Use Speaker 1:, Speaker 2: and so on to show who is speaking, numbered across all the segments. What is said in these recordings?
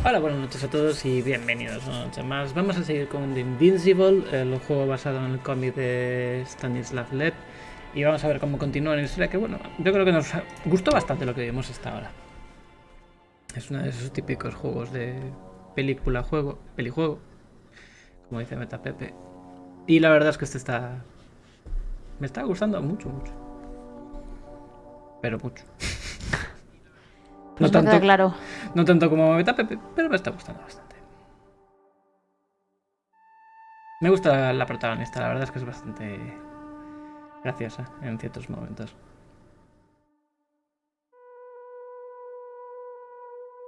Speaker 1: Hola, buenas noches a todos y bienvenidos una noche más. Vamos a seguir con The Invincible, el juego basado en el cómic de Stanisław Lem. Y vamos a ver cómo continúa la historia, que bueno, yo creo que nos gustó bastante lo que vimos hasta ahora. Es uno de esos típicos juegos de pelijuego, como dice Meta Pepe. Y la verdad es que me está gustando mucho. Pero mucho.
Speaker 2: Pues no tanto, claro.
Speaker 1: No tanto como Meta Pepe, pero me está gustando bastante. Me gusta la protagonista, la verdad es que es bastante graciosa en ciertos momentos.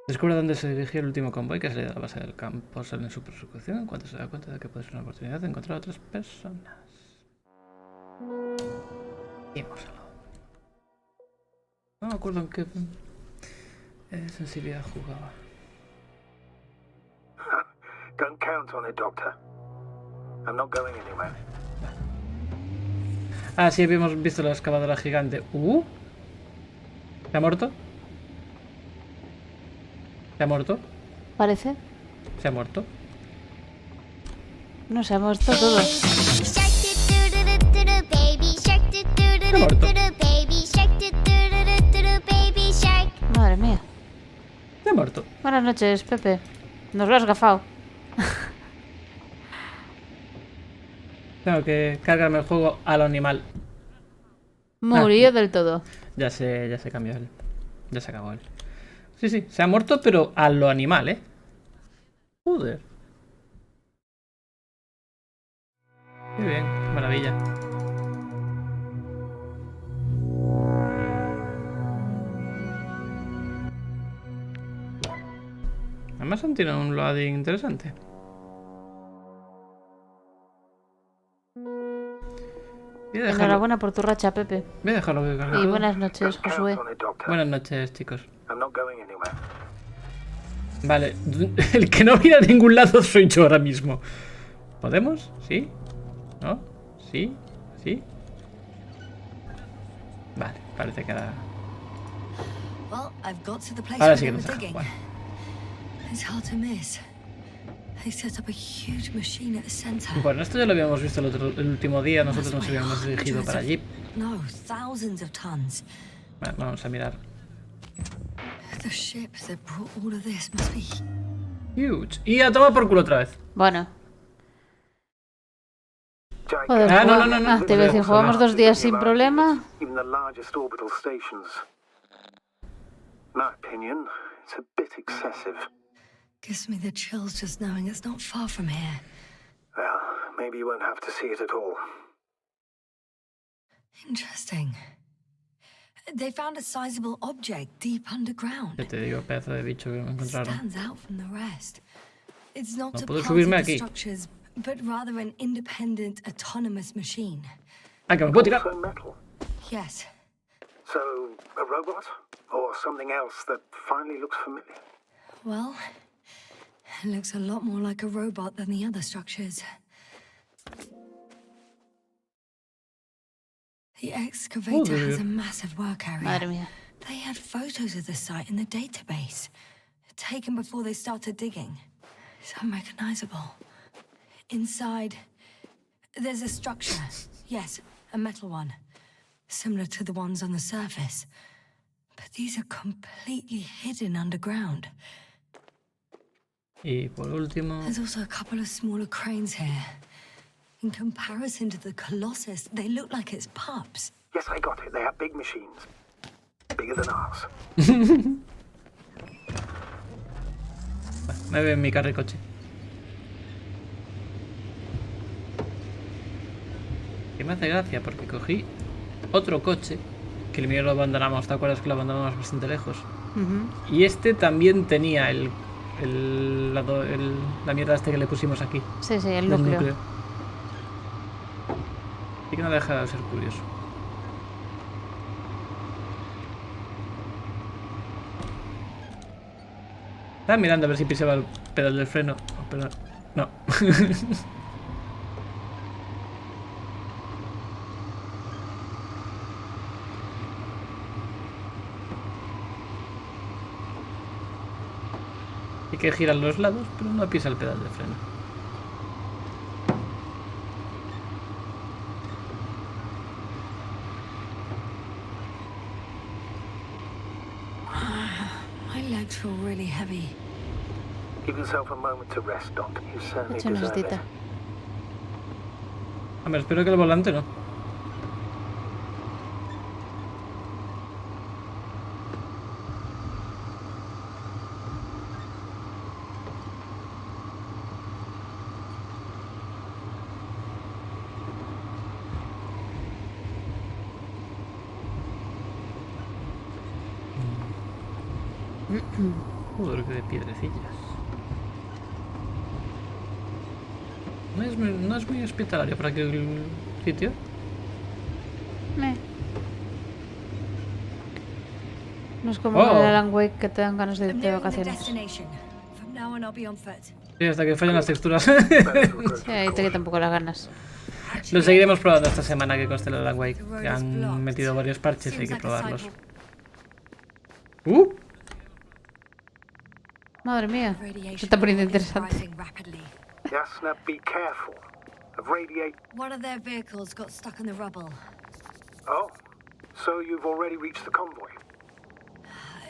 Speaker 1: Descubre dónde se dirigió el último convoy que salió de la base del campo. Sale en su persecución en cuanto se da cuenta de que puede ser una oportunidad de encontrar a otras personas. Ímoslo. No me acuerdo en qué sensibilidad jugaba.
Speaker 3: Don't count on it, Doctor. I'm not going anywhere.
Speaker 1: Ah, sí, habíamos visto la excavadora gigante. ¿Se ha muerto? ¿Se ha muerto?
Speaker 2: Parece.
Speaker 1: ¿Se ha muerto?
Speaker 2: No, se ha muerto todo.
Speaker 1: ¿Se ha muerto?
Speaker 2: Madre mía.
Speaker 1: ¿Se ha muerto?
Speaker 2: Buenas noches, Pepe. Nos lo has gafado.
Speaker 1: Tengo que cargarme el juego al animal.
Speaker 2: Murió del todo.
Speaker 1: Ya se cambió él. Ya se acabó él. Sí, se ha muerto, pero a lo animal, ¿eh? Joder. Qué bien, maravilla. Además tiene un loading interesante.
Speaker 2: Enhorabuena por tu racha, Pepe.
Speaker 1: Voy a dejarlo que cargue.
Speaker 2: Y buenas noches, Josué.
Speaker 1: Buenas noches, chicos.
Speaker 3: I'm not going anywhere.
Speaker 1: Vale, el que no mira a ningún lado soy yo ahora mismo. ¿Podemos? ¿Sí? ¿No? ¿Sí? ¿Sí? Vale, parece que ahora... Ahora sí que nos deja jugar. Bueno, esto ya lo habíamos visto el último día. Nosotros nos habíamos dirigido para allí. Vale, vamos a mirar. Huge. Y a tomar por culo otra vez.
Speaker 2: Bueno. Joder,
Speaker 1: no.
Speaker 2: Te voy a decir, jugamos 2 días sin problema.
Speaker 3: Even the largest orbital stations. My opinion, it's a bit excessive.
Speaker 4: Gives me the chills just knowing it's not far from here.
Speaker 3: Well, maybe you won't have to see it at all.
Speaker 4: Interesting. They found a sizable object deep underground.
Speaker 1: Ya te digo, pedazo de bicho que me encontraron.
Speaker 4: Stands out from the rest. It's not
Speaker 1: No
Speaker 4: a
Speaker 1: puedo
Speaker 4: part of
Speaker 1: subirme
Speaker 4: the
Speaker 1: aquí.
Speaker 4: structures, but rather an independent, autonomous machine.
Speaker 1: Ah, que me puedo tirar.
Speaker 3: Also metal.
Speaker 4: Yes.
Speaker 3: So, a robot? Or something else that finally looks familiar?
Speaker 4: Well, it looks a lot more like a robot than the other structures. The excavator has a massive work area.
Speaker 2: Madre mía.
Speaker 4: They had photos of the site in the database, taken before they started digging. It's unrecognizable. Inside, there's a structure. Yes, a metal one. Similar to the ones on the surface. But these are completely hidden underground.
Speaker 1: Y por último...
Speaker 4: There's also a couple of smaller cranes here. In comparison to the Colossus, they look like it's pups.
Speaker 3: Yes, I got it. They have big machines. Bigger than ours.
Speaker 1: Me veo en mi carro y coche. Que me hace gracia porque cogí otro coche que el mío lo abandonamos. ¿Te acuerdas que lo abandonamos bastante lejos? Y este también tenía la mierda este que le pusimos aquí.
Speaker 2: Sí, el
Speaker 1: del
Speaker 2: núcleo.
Speaker 1: Así que no deja de ser curioso. Estaba mirando a ver si pisaba el pedal del freno, pero no. Hay que girar los lados, pero no pisa el pedal de freno.
Speaker 4: My legs feel really heavy.
Speaker 3: Give yourself a moment to rest, Doc. You certainly
Speaker 2: Hecho una
Speaker 3: deserve
Speaker 2: cita.
Speaker 3: it.
Speaker 1: Hombre, espero que el volante no. Joder, que de piedrecillas. No es muy hospitalario por aquí el sitio.
Speaker 2: No es como
Speaker 1: Oh.
Speaker 2: el Alan Wake que te dan ganas de
Speaker 4: I'm
Speaker 2: irte de
Speaker 4: nearing the
Speaker 2: vacaciones.
Speaker 4: destination. From now on, I'll be on foot.
Speaker 1: Sí, hasta que fallen las texturas.
Speaker 2: Sí, ahí te quita un poco las ganas.
Speaker 1: Lo seguiremos probando esta semana que conste el Alan Wake. Que han metido varios parches y hay que probarlos.
Speaker 2: Madre mía. Se
Speaker 4: Radiation
Speaker 2: está poniendo
Speaker 4: level is
Speaker 2: interesante.
Speaker 4: rising rapidly.
Speaker 3: Yasna, be careful. Of radiate.
Speaker 4: One of their vehicles got stuck in the rubble.
Speaker 3: Oh, so you've already reached the convoy.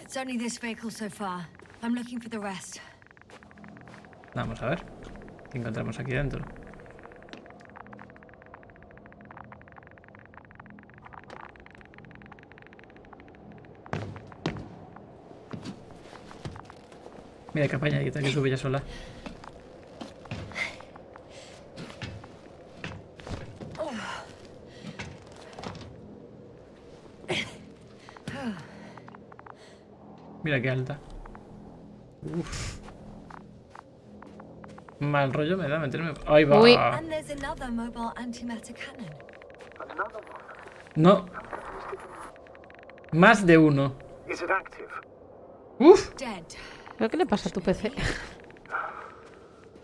Speaker 4: It's only this vehicle so far. I'm looking for the rest.
Speaker 1: Vamos a ver qué encontramos aquí dentro. Mira qué apañadita que sube ya sola. Mira qué alta. Uf. Mal rollo me da meterme. ¡Ahí va!
Speaker 2: Uy.
Speaker 4: And there's another mobile antimatter cannon.
Speaker 3: Another one.
Speaker 1: No. Más de uno.
Speaker 3: Is it active?
Speaker 1: ¡Uf!
Speaker 4: Dead.
Speaker 2: ¿Pero qué le pasa a tu PC?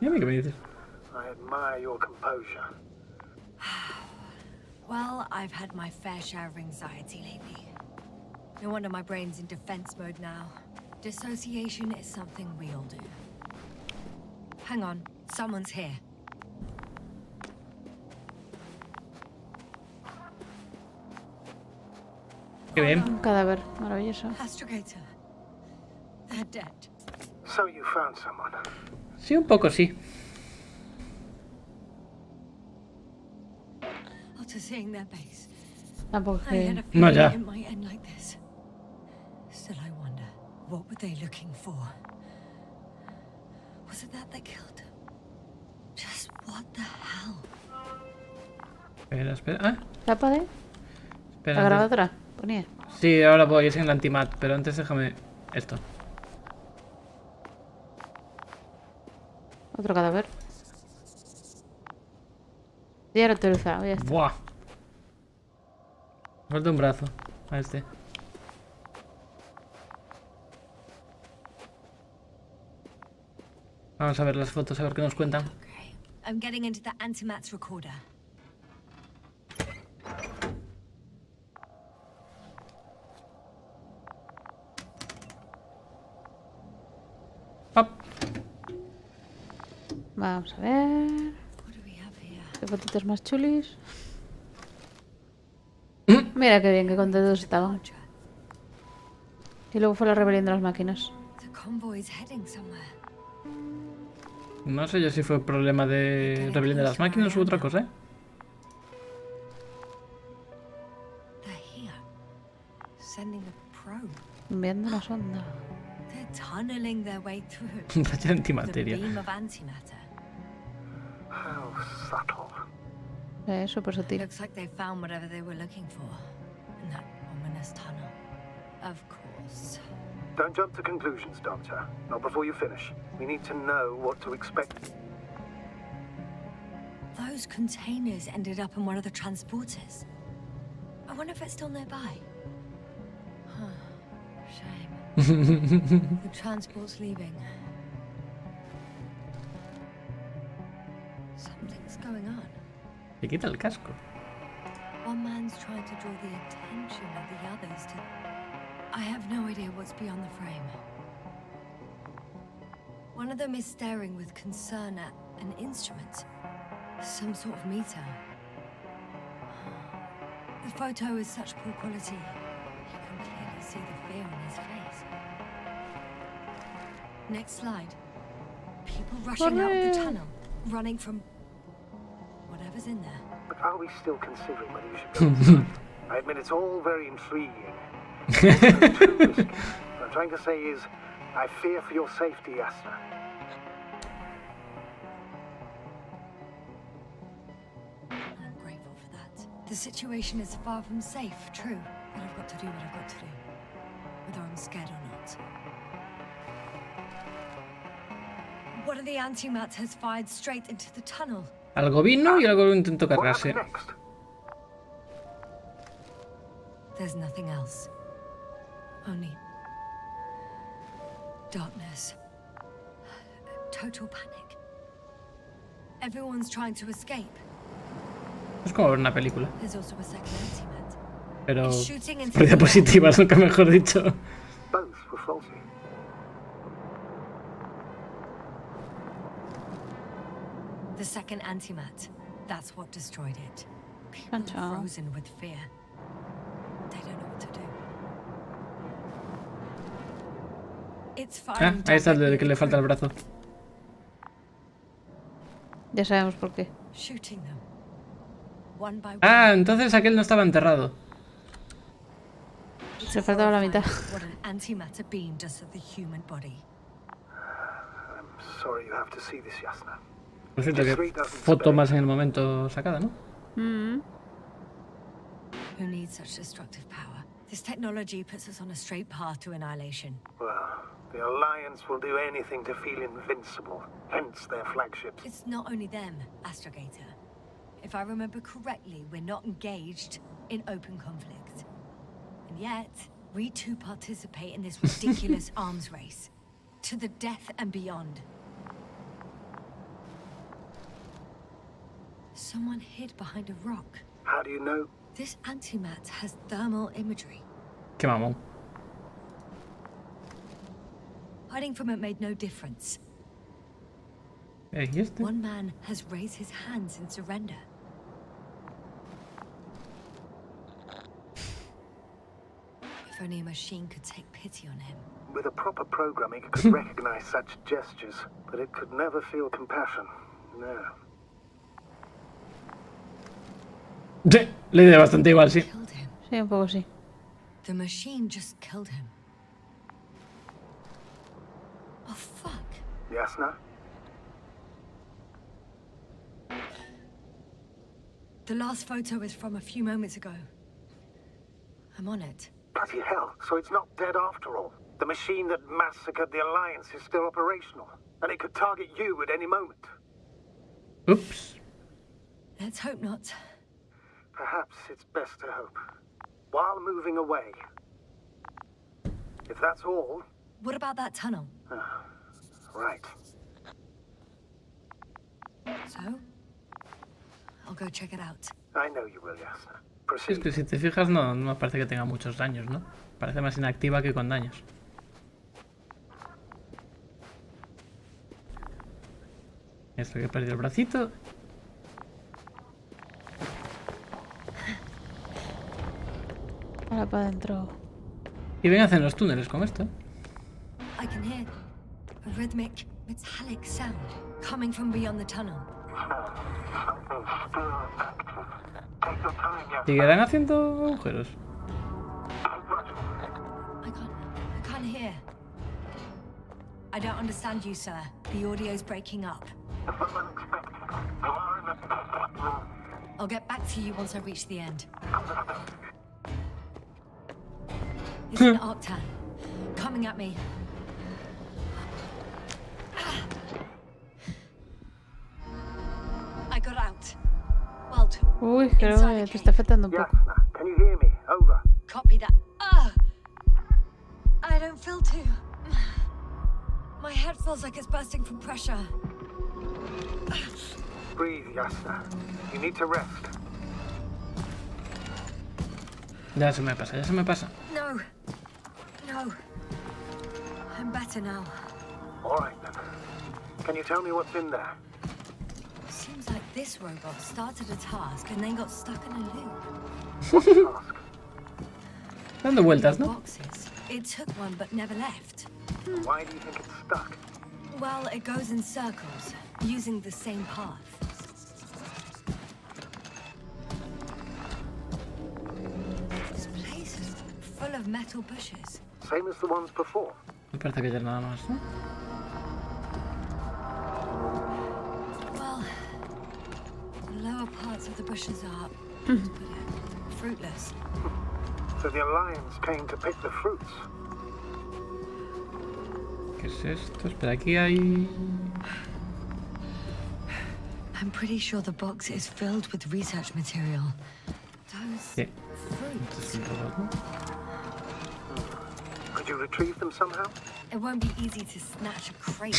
Speaker 1: ¿Y a mí qué me dices?
Speaker 3: I admire your composure.
Speaker 4: Well, I've had my fair share of anxiety lately. No wonder my brain's in defense mode now. Dissociation is something we all do. Hang on, someone's here.
Speaker 1: Qué bien.
Speaker 2: Un cadáver. Maravilloso.
Speaker 4: Astrogator. They're dead.
Speaker 3: So you found someone.
Speaker 1: Sí, un poco sí.
Speaker 4: After seeing their base,
Speaker 2: Tampoco
Speaker 4: I had
Speaker 2: que...
Speaker 4: a
Speaker 1: No,
Speaker 4: feeling
Speaker 1: ya.
Speaker 4: it might end like this. Still, I wonder, what were they looking for? Was it that they killed him? Just what the hell?
Speaker 1: Espera, espera. ¿Ah?
Speaker 2: ¿Tapa de?
Speaker 1: Espera,
Speaker 2: ¿La
Speaker 1: antes-
Speaker 2: grabadora? Ponía.
Speaker 1: Sí, ahora voy, es en el antimat, pero antes déjame esto.
Speaker 2: Otro cadáver. Ya reutilizado, ya está.
Speaker 1: ¡Buah! Falta un brazo a este. Vamos a ver las fotos, a ver qué nos cuentan.
Speaker 4: Okay, I'm getting into the antimat's recorder.
Speaker 1: ¡Pap!
Speaker 2: Vamos a ver.
Speaker 4: What do we have here?
Speaker 2: Qué fotitos más chulis. Mira qué bien, qué contentos estaban. Y luego fue la rebelión de las máquinas.
Speaker 4: The convoy's heading somewhere.
Speaker 1: No sé yo si fue problema de rebelión de las máquinas u otra cosa, ¿eh?
Speaker 4: They're here, sending a probe.
Speaker 2: Enviando una sonda.
Speaker 4: They're tunneling their way through
Speaker 1: Un taller
Speaker 4: the
Speaker 1: antimateria.
Speaker 4: beam of antimatter.
Speaker 3: How subtle.
Speaker 2: Súper sutil.
Speaker 4: Looks like they found whatever they were looking for in that ominous tunnel. Of course.
Speaker 3: Don't jump to conclusions, Doctor. Not before you finish. We need to know what to expect.
Speaker 4: Those containers ended up in one of the transporters. I wonder if it's still nearby. Shame. The transport's leaving. Something's going on.
Speaker 1: Se quita el casco.
Speaker 4: One man's trying to draw the attention of the others to... I have no idea what's beyond the frame. One of them is staring with concern at an instrument. Some sort of meter. The photo is such poor quality. You can clearly see the fear on his face. Next slide. People rushing out of the tunnel, running from whatever's in there.
Speaker 3: But are we still considering whether you should go inside? I admit it's all very intriguing. Also too risky. What I'm trying to say is, I fear for your safety, Yasna.
Speaker 4: I'm grateful for that. The situation is far from safe, true. But I've got to do what I've got to do. Whether I'm scared or not. One of the antimats has fired straight into the tunnel.
Speaker 1: Algo vino y algo intentó
Speaker 3: What
Speaker 1: cargarse.
Speaker 3: happened next?
Speaker 4: There's nothing else. Only darkness. Total panic. Everyone's trying to escape.
Speaker 1: Es como ver una película.
Speaker 4: There's also a second antimat.
Speaker 1: Pero
Speaker 4: It's shooting into
Speaker 1: por
Speaker 4: the air.
Speaker 1: diapositivas, nunca mejor dicho.
Speaker 3: Both were faulty.
Speaker 4: The second antimat. That's what destroyed it. People
Speaker 2: Concha.
Speaker 4: are frozen with fear. They don't know what to do. It's
Speaker 1: Ah,
Speaker 4: firing
Speaker 1: ahí está el
Speaker 4: directly
Speaker 1: de que le
Speaker 4: at the
Speaker 1: falta el
Speaker 4: crew,
Speaker 1: brazo.
Speaker 2: Ya sabemos por qué.
Speaker 4: shooting them. One by one.
Speaker 1: Ah, entonces aquel no estaba enterrado.
Speaker 4: It's
Speaker 2: Le faltaba la mitad.
Speaker 4: horrifying what an antimatter beam does to the human body.
Speaker 3: I'm sorry you have to see this, Yasna.
Speaker 1: Por cierto, que foto más en el momento sacada, ¿no?
Speaker 4: Who needs such destructive power? This technology puts us on a straight path to annihilation.
Speaker 3: Well, the Alliance will do anything to feel invincible, hence their flagships.
Speaker 4: It's not only them, Astrogator. If I remember correctly, we're not engaged in open conflict. And yet, we too participate in this ridiculous arms race. To the death and beyond. Someone hid behind a rock.
Speaker 3: How do you know?
Speaker 4: This antimat has thermal imagery.
Speaker 1: Qué mamón.
Speaker 4: Hiding from it made no difference.
Speaker 1: ¿Y este?
Speaker 4: One man has raised his hands in surrender. If only a machine could take pity on him.
Speaker 3: With a proper programming, it could recognize such gestures, but it could never feel compassion. No.
Speaker 1: Sí, le da bastante igual, sí.
Speaker 4: Killed him.
Speaker 2: Sí, un poco sí.
Speaker 4: The machine just killed him. Oh, fuck.
Speaker 3: Yasna?
Speaker 4: The last photo is from a few moments ago. I'm on it.
Speaker 3: Bloody hell, so it's not dead after all. The machine that massacred the Alliance is still operational, and it could target you at any moment.
Speaker 1: Ups.
Speaker 4: Let's hope not.
Speaker 3: Perhaps it's best to hope. While moving away. If that's all,
Speaker 4: What about that tunnel?
Speaker 3: right.
Speaker 4: So? I'll go check it out.
Speaker 3: I know you will, Yasna.
Speaker 1: Sí, es
Speaker 3: Proceed.
Speaker 1: que si te fijas no me parece que tenga muchos daños, ¿no? Parece más inactiva que con daños. Esto que perdió el bracito.
Speaker 2: Ahora para adentro.
Speaker 1: Y ven, hacen los túneles con esto.
Speaker 4: I can hear a rhythmic, metallic sound coming from beyond the tunnel.
Speaker 3: Take your time, Yasna.
Speaker 1: ¿Seguirán haciendo agujeros?
Speaker 4: I can't hear. I don't understand you, sir. The audio's breaking up. I'll get back to you once I reach the end. It's an Octan. Coming at me. I got out. Well,
Speaker 2: Uy, creo que te está afectando un poco.
Speaker 3: Yasna, can you hear me? Over.
Speaker 4: copy that. I don't feel too. My head feels like it's bursting from pressure.
Speaker 3: Breathe, Yasna. You need to rest.
Speaker 1: Ya se me pasa, ya se me pasa.
Speaker 4: No. I'm better now.
Speaker 3: All right, then. Can you tell me what's in there?
Speaker 4: Seems like this robot started a task and then got stuck in a loop.
Speaker 3: What task?
Speaker 1: Dando vueltas, ¿no?
Speaker 4: Boxes. It took one but never left.
Speaker 3: Why do you think it's stuck?
Speaker 4: Well, it goes in circles, using the same path. This place is full of metal bushes.
Speaker 3: Same as the ones before.
Speaker 1: Me parece que ya nada más, ¿no?
Speaker 4: Well, the lower parts of the bushes are, let's put it, fruitless.
Speaker 3: So the Alliance came to pick the fruits.
Speaker 1: ¿Qué es esto? Espera, aquí hay...
Speaker 4: I'm pretty sure the box is filled with research material. Those
Speaker 1: Sí. Esto es
Speaker 4: fruits.
Speaker 1: un robot, ¿no?
Speaker 3: Could you retrieve them somehow?
Speaker 4: It won't be easy to snatch a crate.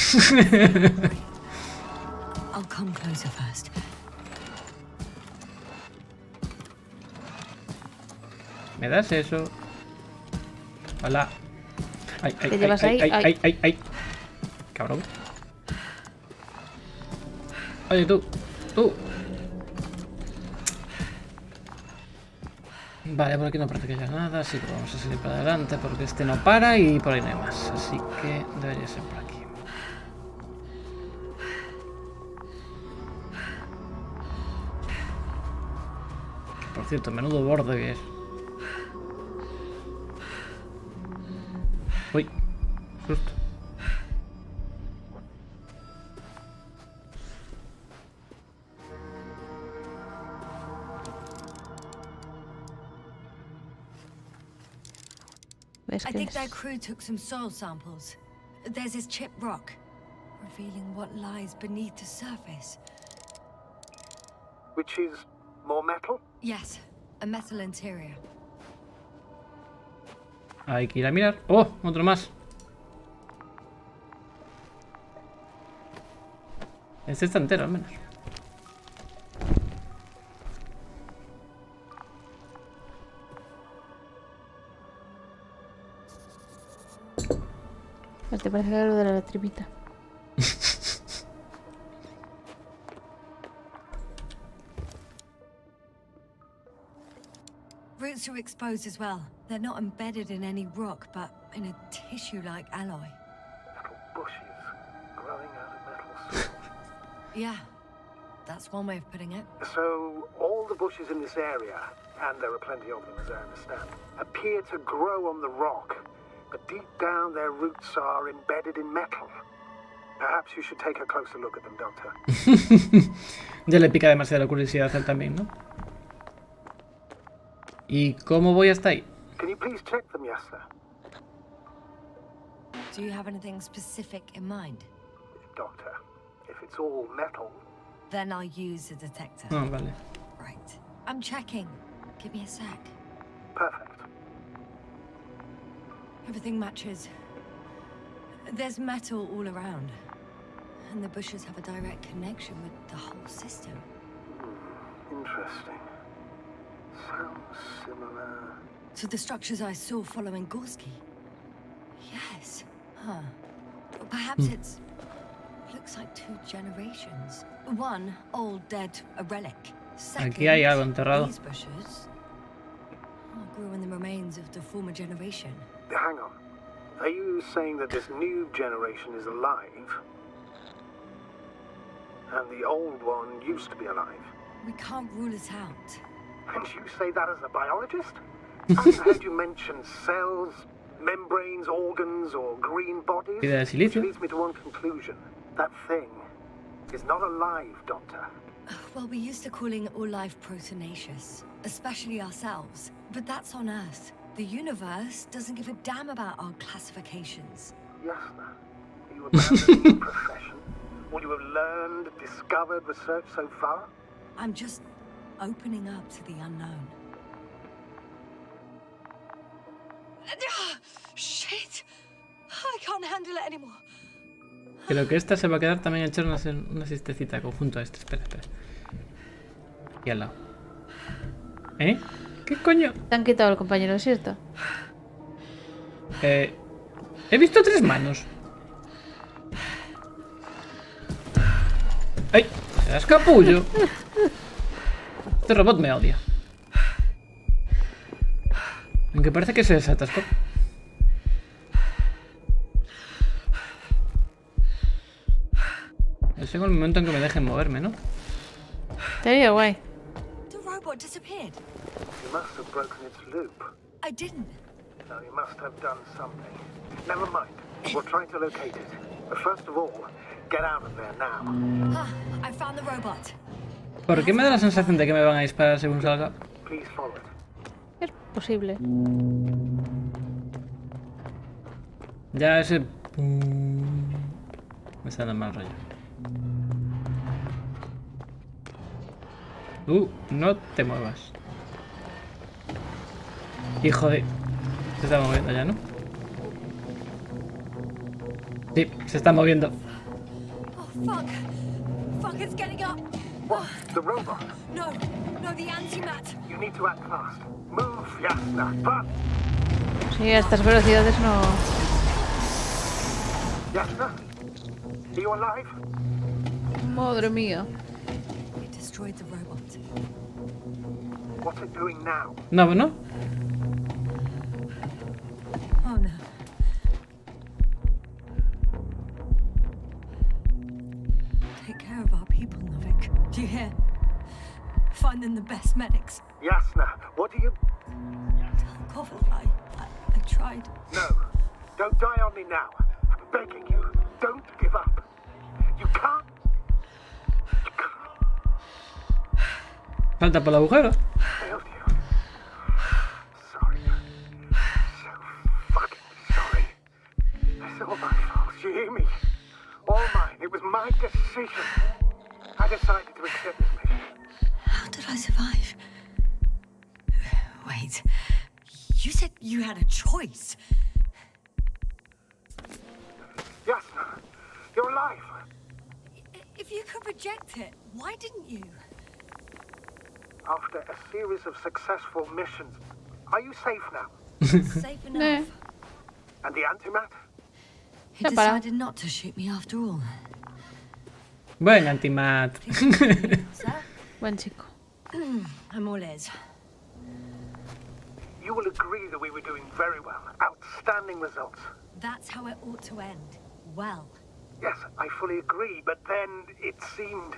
Speaker 4: I'll come closer first.
Speaker 1: ¿Me das eso? Hola. Ay, ay,
Speaker 2: ¿Qué
Speaker 1: ay,
Speaker 2: llevas
Speaker 1: ay,
Speaker 2: ahí?
Speaker 1: ay, ay, ay, ay. Cabrón. Oye, tú. Vale, por aquí no parece que haya nada, así que vamos a seguir para adelante porque este no para y por ahí no hay más. Así que debería ser por aquí. Por cierto, menudo borde que es. Uy, susto.
Speaker 2: ¿Ves
Speaker 4: I
Speaker 2: que
Speaker 4: think
Speaker 2: es?
Speaker 4: their crew took some soil samples. There's this chipped rock, revealing what lies beneath the surface.
Speaker 3: Which is more metal?
Speaker 4: Yes, a metal interior.
Speaker 1: Hay que ir a mirar. ¡Oh! Otro más. Este está entero, al menos.
Speaker 2: ¿Te parece que era lo de la tripita?
Speaker 4: Roots are exposed as well. They're not embedded in any rock, but in a tissue-like alloy.
Speaker 3: Little bushes growing out of metal soil.
Speaker 4: Yeah, that's one way of putting it.
Speaker 3: So, all the bushes in this area, and there are plenty of them as I understand, appear to grow on the rock, but deep down their roots are embedded in metal. Perhaps you should take a closer look at them, Doctor.
Speaker 1: Ya le pica demasiado la curiosidad a él también, ¿no? ¿Y cómo voy hasta ahí?
Speaker 3: Can you please check them, Yasta?
Speaker 4: Do you have anything specific in mind?
Speaker 3: Doctor, if it's all metal,
Speaker 4: Then I'll use a detector.
Speaker 1: Ah, vale.
Speaker 4: Right. I'm checking. Give me a sec.
Speaker 3: perfect.
Speaker 4: Everything matches. There's metal all around. And the bushes have a direct connection with the whole system.
Speaker 3: Interesting. Sounds similar.
Speaker 4: To the structures I saw following Gorski. Yes. Huh. Or perhaps it's... looks like 2 generations. One, old, dead, a relic. Second,
Speaker 1: Aquí hay algo enterrado.
Speaker 4: these bushes grew in the remains of the former generation.
Speaker 3: Hang on. Are you saying that this new generation is alive? And the old one used to be alive?
Speaker 4: We can't rule it out.
Speaker 3: And you say that as a biologist? I've heard you mention cells, membranes, organs, or green bodies.
Speaker 1: ¿Y de
Speaker 3: Which
Speaker 1: silicio?
Speaker 3: leads me to one conclusion. That thing is not alive, Doctor.
Speaker 4: Well, we used to calling all life proteinaceous, especially ourselves. But that's on Earth. The universe doesn't give a damn about our classifications.
Speaker 3: Yasna, are you abandoning your profession? All you have learned, discovered, researched so far?
Speaker 4: I'm just opening up to the unknown. Shit! I can't handle it anymore.
Speaker 1: Creo que esta se va a quedar también a echar una siestecita conjunto a este. Espera, espera. Y al lado. ¿Eh? ¿Qué coño?
Speaker 2: Te han quitado el compañero, ¿cierto?
Speaker 1: He visto 3 manos. seas capullo. Este robot me odia. Aunque parece que se desatascó. Llega el momento en que me dejen moverme, ¿no?
Speaker 2: Estaría guay.
Speaker 4: The robot disappeared.
Speaker 3: You must have broken its loop.
Speaker 4: I didn't.
Speaker 3: No, you must have done something. Never mind. We're trying to locate it. But first of all, get out of there now.
Speaker 4: I found the robot.
Speaker 1: ¿Por qué me da la sensación de que me van a disparar según salga?
Speaker 3: Please follow it.
Speaker 2: Es posible.
Speaker 1: Ya ese... me está dando mal rollo. No te muevas. Hijo de... Se está moviendo ya, ¿no? Sí, se está moviendo.
Speaker 4: Oh, fuck. Fuck, it's getting up.
Speaker 3: What? The robot?
Speaker 4: No, the antimat.
Speaker 3: You need to act fast. Move, Yasna. But...
Speaker 2: Sí, a estas velocidades no...
Speaker 3: Yasna? Are you alive?
Speaker 2: Madre mía.
Speaker 4: It destroyed the robot.
Speaker 3: What's it doing now?
Speaker 1: No, ¿no?
Speaker 4: Oh no. Take care of our people, Novik. Do you hear? Find them the best medics.
Speaker 3: Yasna, what do you...
Speaker 4: Tell Koval I tried.
Speaker 3: No. Don't die on me now. I'm begging you. Don't give up. You can't...
Speaker 1: Salta por el agujero.
Speaker 3: Failed you. Sorry. So fucking sorry. It's all my fault. You hear me? All mine. It was my decision. I decided to accept this mission.
Speaker 4: How did I survive? Wait. You said you had a choice.
Speaker 3: Yasna, you're alive.
Speaker 4: If you could reject it, why didn't you?
Speaker 3: After a series of successful missions, are you safe now?
Speaker 4: Safe enough.
Speaker 3: And the antimat?
Speaker 4: He decided not to shoot me after all.
Speaker 1: Buen antimat.
Speaker 4: Sir?
Speaker 2: Buen chico.
Speaker 4: I'm all ears.
Speaker 3: You will agree that we were doing very well. Outstanding results.
Speaker 4: That's how it ought to end. Well.
Speaker 3: Yes, I fully agree, but then it seemed...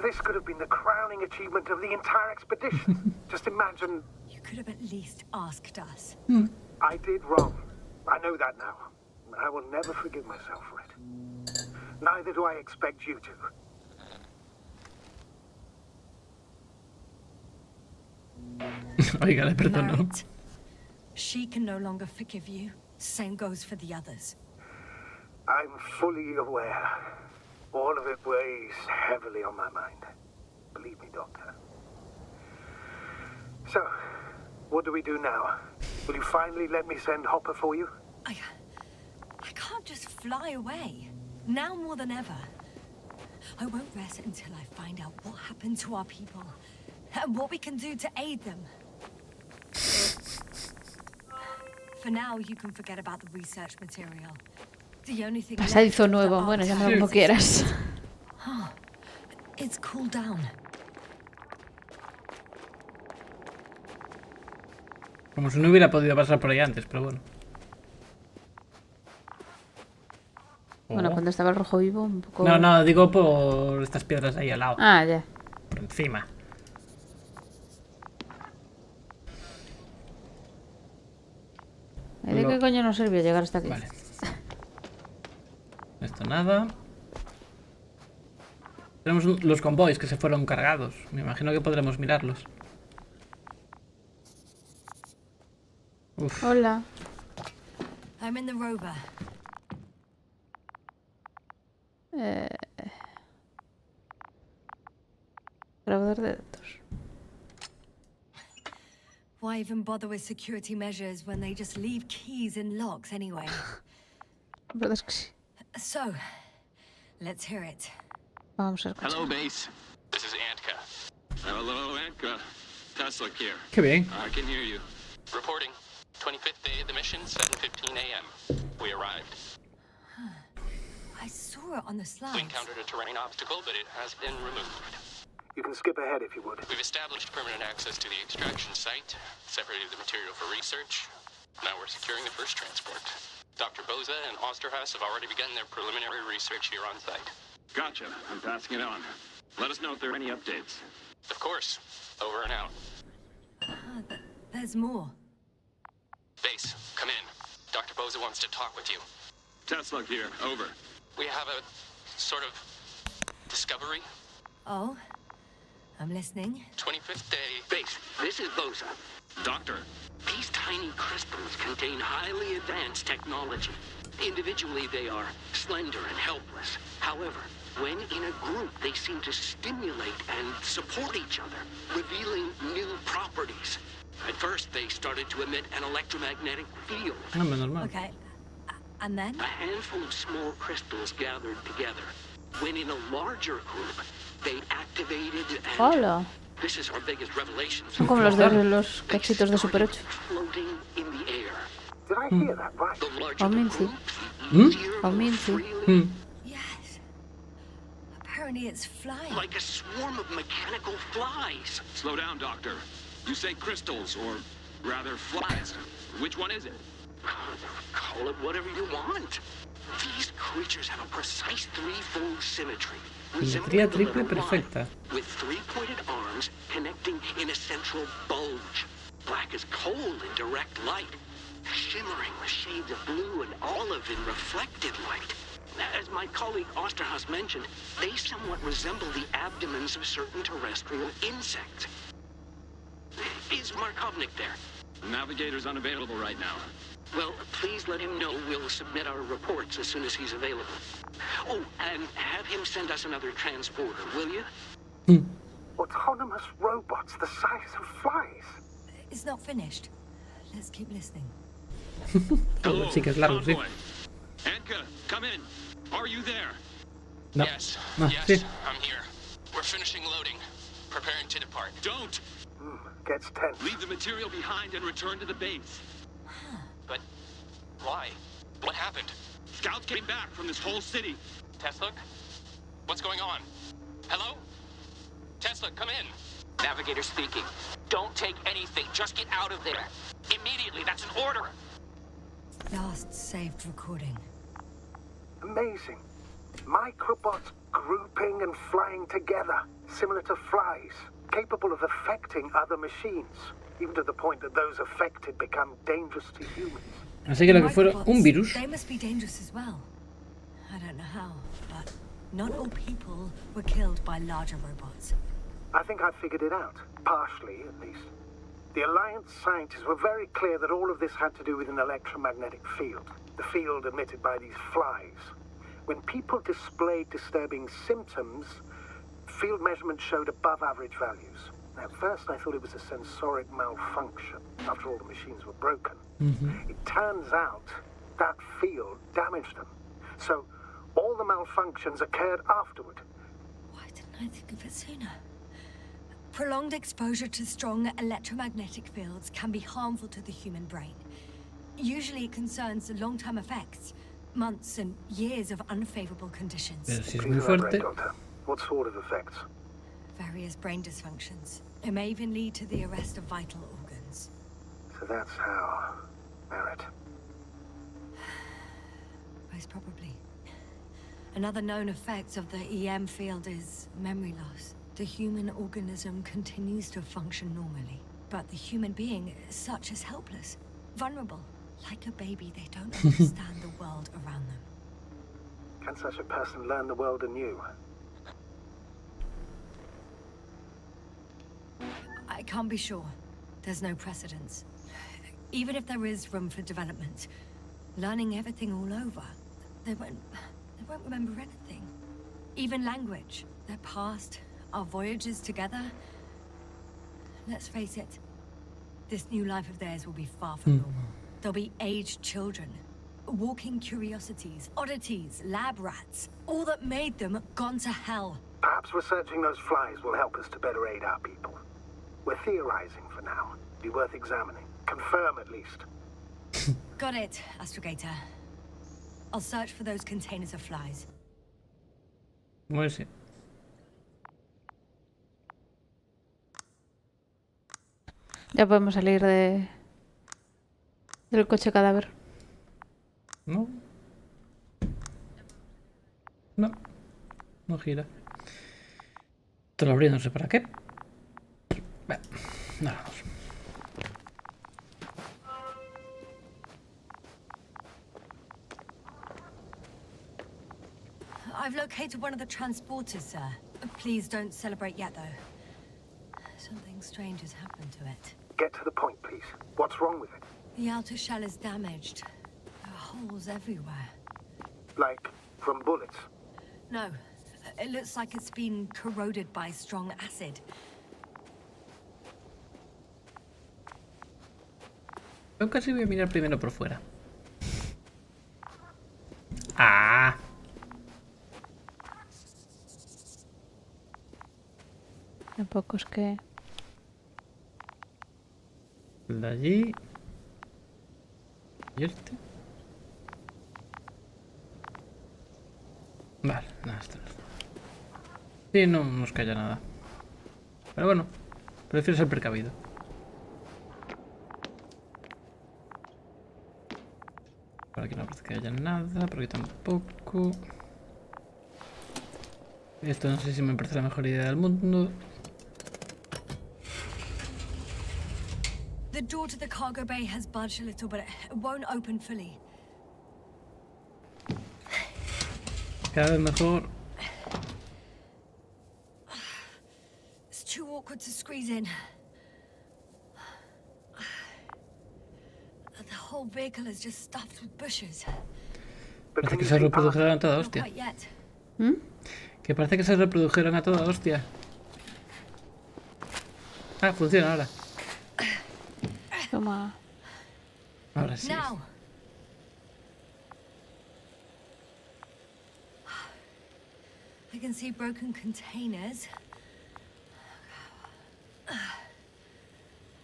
Speaker 3: This could have been the crowning achievement of the entire expedition. Just imagine...
Speaker 4: You could have at least asked us.
Speaker 3: I did wrong. I know that now. I will never forgive myself for it. Neither do I expect you to.
Speaker 1: Oiga, le perdono.
Speaker 4: Marit, she can no longer forgive you. Same goes for the others.
Speaker 3: I'm fully aware. All of it weighs heavily on my mind. Believe me, Doctor. So, what do we do now? Will you finally let me send Hopper for you?
Speaker 4: I can't just fly away. Now more than ever. I won't rest until I find out what happened to our people. And what we can do to aid them. For now, you can forget about the research material. The only thing
Speaker 2: Pasadizo nuevo. Bueno, llámalo como quieras.
Speaker 4: It's cooled down.
Speaker 1: Como si no hubiera podido pasar por ahí antes, pero bueno.
Speaker 2: Bueno, cuando estaba el rojo vivo, un poco...
Speaker 1: No, digo por estas piedras ahí al lado.
Speaker 2: Ah, ya.
Speaker 1: Por encima.
Speaker 2: ¿De qué coño nos sirvió llegar hasta aquí?
Speaker 1: Vale. Esto nada. Tenemos los convoys que se fueron cargados. Me imagino que podremos mirarlos. Uf.
Speaker 2: Hola.
Speaker 4: I'm in the rover.
Speaker 2: Grabador de datos.
Speaker 4: Why even bother with security measures when they just leave keys in locks anyway?
Speaker 2: La verdad es que sí.
Speaker 4: So, let's hear it.
Speaker 2: Vamos a escuchar.
Speaker 5: Hello, base. This is Antka. Hello, Antka. Tesla here.
Speaker 1: Qué bien.
Speaker 5: I can hear you. Reporting. 25th day of the mission, 7:15 a.m. We arrived.
Speaker 4: I saw it on the
Speaker 5: We
Speaker 4: slides.
Speaker 5: encountered a terrain obstacle, but it has been removed.
Speaker 3: You can skip ahead if you would.
Speaker 5: We've established permanent access to the extraction site, separated the material for research. Now we're securing the first transport. Dr. Boza and Osterhaus have already begun their preliminary research here on site.
Speaker 6: Gotcha. I'm passing it on. Let us know if there are any updates.
Speaker 5: Of course. Over and out.
Speaker 4: There's more.
Speaker 5: Base, come in. Dr. Boza wants to talk with you.
Speaker 6: Tesla here. Over.
Speaker 5: We have a sort of discovery.
Speaker 4: Oh, I'm listening.
Speaker 5: 25th day.
Speaker 7: Base, this is Boza.
Speaker 6: Doctor.
Speaker 7: These tiny crystals contain highly advanced technology. Individually, they are slender and helpless. However, when in a group, they seem to stimulate and support each other, revealing new properties. At first, they started to emit an electromagnetic field.
Speaker 1: No, hombre, normal.
Speaker 4: Okay. And then?
Speaker 7: A handful of small crystals gathered together. When in a larger group, they activated and...
Speaker 2: Hola.
Speaker 7: This is our biggest revelation.
Speaker 2: Son como los de los cachitos de Super 8.
Speaker 7: Floating in the air.
Speaker 3: Did I hear that right?
Speaker 7: The larger the
Speaker 2: Mincy.
Speaker 7: group, the easier
Speaker 2: Oh,
Speaker 7: or
Speaker 2: Mincy.
Speaker 7: freely,
Speaker 4: Yes. Apparently it's flying.
Speaker 7: like a swarm of mechanical flies.
Speaker 6: Slow down, Doctor. You say crystals, or rather flies. Which one is it?
Speaker 7: Call it whatever you want. These creatures have a precise threefold symmetry.
Speaker 1: Simetría
Speaker 7: resembling the
Speaker 1: triple
Speaker 7: letter Y,
Speaker 1: perfecta.
Speaker 7: with three-pointed arms connecting in a central bulge. Black as coal in direct light, shimmering with shades of blue and olive in reflected light. As my colleague Osterhaus mentioned, they somewhat resemble the abdomens of certain terrestrial insects. Is Markovnik there?
Speaker 6: Navigator's unavailable right now.
Speaker 7: Well, please let him know we'll submit our reports as soon as he's available. Oh, and have him send us another transporter, will you?
Speaker 3: Autonomous robots the size of flies.
Speaker 4: It's not finished. Let's keep listening.
Speaker 1: Joder, sí que es largo, sí.
Speaker 6: convoy. Anka, come in. Are you there?
Speaker 1: No.
Speaker 5: Yes,
Speaker 1: No,
Speaker 5: yes,
Speaker 1: sí.
Speaker 5: I'm here. We're finishing loading. Preparing to depart.
Speaker 6: Don't!
Speaker 3: Gets tense.
Speaker 6: Leave the material behind and return to the base.
Speaker 5: But why? What happened?
Speaker 6: Scouts came back from this whole city.
Speaker 5: Tesla? What's going on? Hello? Tesla, come in.
Speaker 7: Navigator speaking.
Speaker 5: Don't take anything. Just get out of there. Immediately. That's an order.
Speaker 4: Last saved recording.
Speaker 3: Amazing. Microbots grouping and flying together, similar to flies, capable of affecting other machines, even to the point that those affected become dangerous to humans.
Speaker 1: Así que lo que fuera un
Speaker 4: Microbots,
Speaker 1: virus.
Speaker 4: They must be dangerous as well. I don't know how, but not all people were killed by larger robots.
Speaker 3: I think I figured it out, partially at least. The Alliance scientists were very clear that all of this had to do with an electromagnetic field, the field emitted by these flies. When people displayed disturbing symptoms, field measurements showed above average values. At first I thought it was a sensoric malfunction, after all the machines were broken. It turns out that field damaged them. So all the malfunctions occurred afterward.
Speaker 4: Why didn't I think of it sooner? Prolonged exposure to strong electromagnetic fields can be harmful to the human brain. Usually it concerns long-term effects, months and years of unfavorable conditions.
Speaker 1: Pero si es
Speaker 3: Please
Speaker 1: muy
Speaker 3: elaborate,
Speaker 1: fuerte.
Speaker 3: Doctor. What sort of effects?
Speaker 4: Various brain dysfunctions. It may even lead to the arrest of vital organs.
Speaker 3: So that's how... Barrett.
Speaker 4: Most probably. Another known effect of the EM field is memory loss. The human organism continues to function normally, but the human being as such is helpless, vulnerable. Like a baby, they don't understand the world around them.
Speaker 3: Can such a person learn the world anew?
Speaker 4: I can't be sure. There's no precedence. Even if there is room for development, learning everything all over, they won't remember anything. Even language, their past, our voyages together. Let's face it, this new life of theirs will be far from normal. They'll be aged children, walking curiosities, oddities, lab rats, all that made them gone to hell.
Speaker 3: Perhaps researching those flies will help us to better aid our people. We're theorizing for now. Be worth examining. Confirm at least.
Speaker 4: Got it, Astrogator. I'll search for those containers of flies.
Speaker 1: Pues sí.
Speaker 2: Ya podemos salir del coche cadáver.
Speaker 1: No. No. No gira. Te lo abrí, no sé para qué. Bueno, no vamos.
Speaker 4: I've located one of the transporters, sir. Please don't celebrate yet, though. Something strange has happened to it.
Speaker 3: Get to the point, please. What's wrong with it?
Speaker 4: The outer shell is damaged. There are holes everywhere.
Speaker 3: Like, from bullets?
Speaker 4: No, it looks like it's been corroded by strong acid.
Speaker 1: Yo casi voy a mirar primero por fuera. ¡Ah!
Speaker 2: Tampoco es que...
Speaker 1: El de allí. ¿Y este? Vale, nada, esto no. Sí, no nos calla nada. Pero bueno, prefiero ser precavido. Por aquí no parece que haya nada, por aquí tampoco. Esto no sé si me parece la mejor idea del mundo.
Speaker 4: The door to the cargo bay has budged a little, but it won't open fully.
Speaker 1: Cada vez mejor.
Speaker 4: It's too awkward to squeeze in. The whole vehicle is just stuffed with bushes.
Speaker 3: But
Speaker 1: Parece
Speaker 3: can
Speaker 1: que
Speaker 3: you
Speaker 1: se
Speaker 3: see
Speaker 1: reprodujeron a toda
Speaker 4: Not
Speaker 1: hostia.
Speaker 4: quite yet.
Speaker 1: Que parece que se reprodujeron a toda hostia. Ah, funciona ahora.
Speaker 2: Toma.
Speaker 1: Ahora sí.
Speaker 4: Now. I can see broken containers.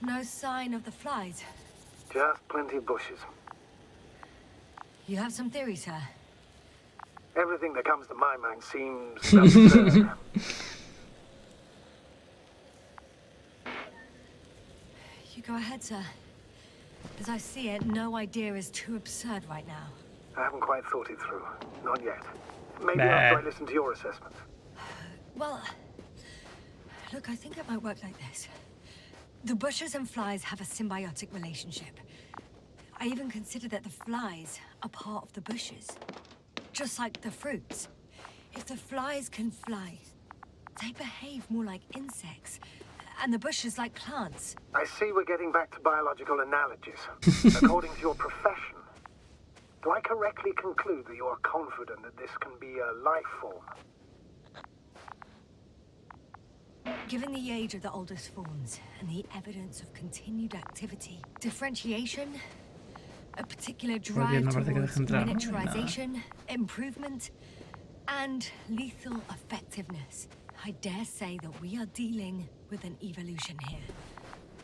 Speaker 4: No sign of the flies.
Speaker 3: Just plenty of bushes.
Speaker 4: You have some theories, sir?
Speaker 3: Everything that comes to my mind seems absurd.
Speaker 4: You go ahead, sir. As I see it, no idea is too absurd right now.
Speaker 3: I haven't quite thought it through. Not yet. Maybe
Speaker 1: Nah.
Speaker 3: after I listen to your assessment.
Speaker 4: Well, look, I think it might work like this. The bushes and flies have a symbiotic relationship. I even consider that the flies are part of the bushes. Just like the fruits. If the flies can fly, they behave more like insects. And the bushes like plants.
Speaker 3: I see we're getting back to biological analogies. According to your profession, do I correctly conclude that you are confident that this can be a life form?
Speaker 4: Given the age of the oldest forms and the evidence of continued activity, differentiation, a particular drive
Speaker 1: no parece que
Speaker 4: towards
Speaker 1: deje entrar, ¿no?
Speaker 4: miniaturization, improvement, and lethal effectiveness, I dare say that we are dealing with an evolution here.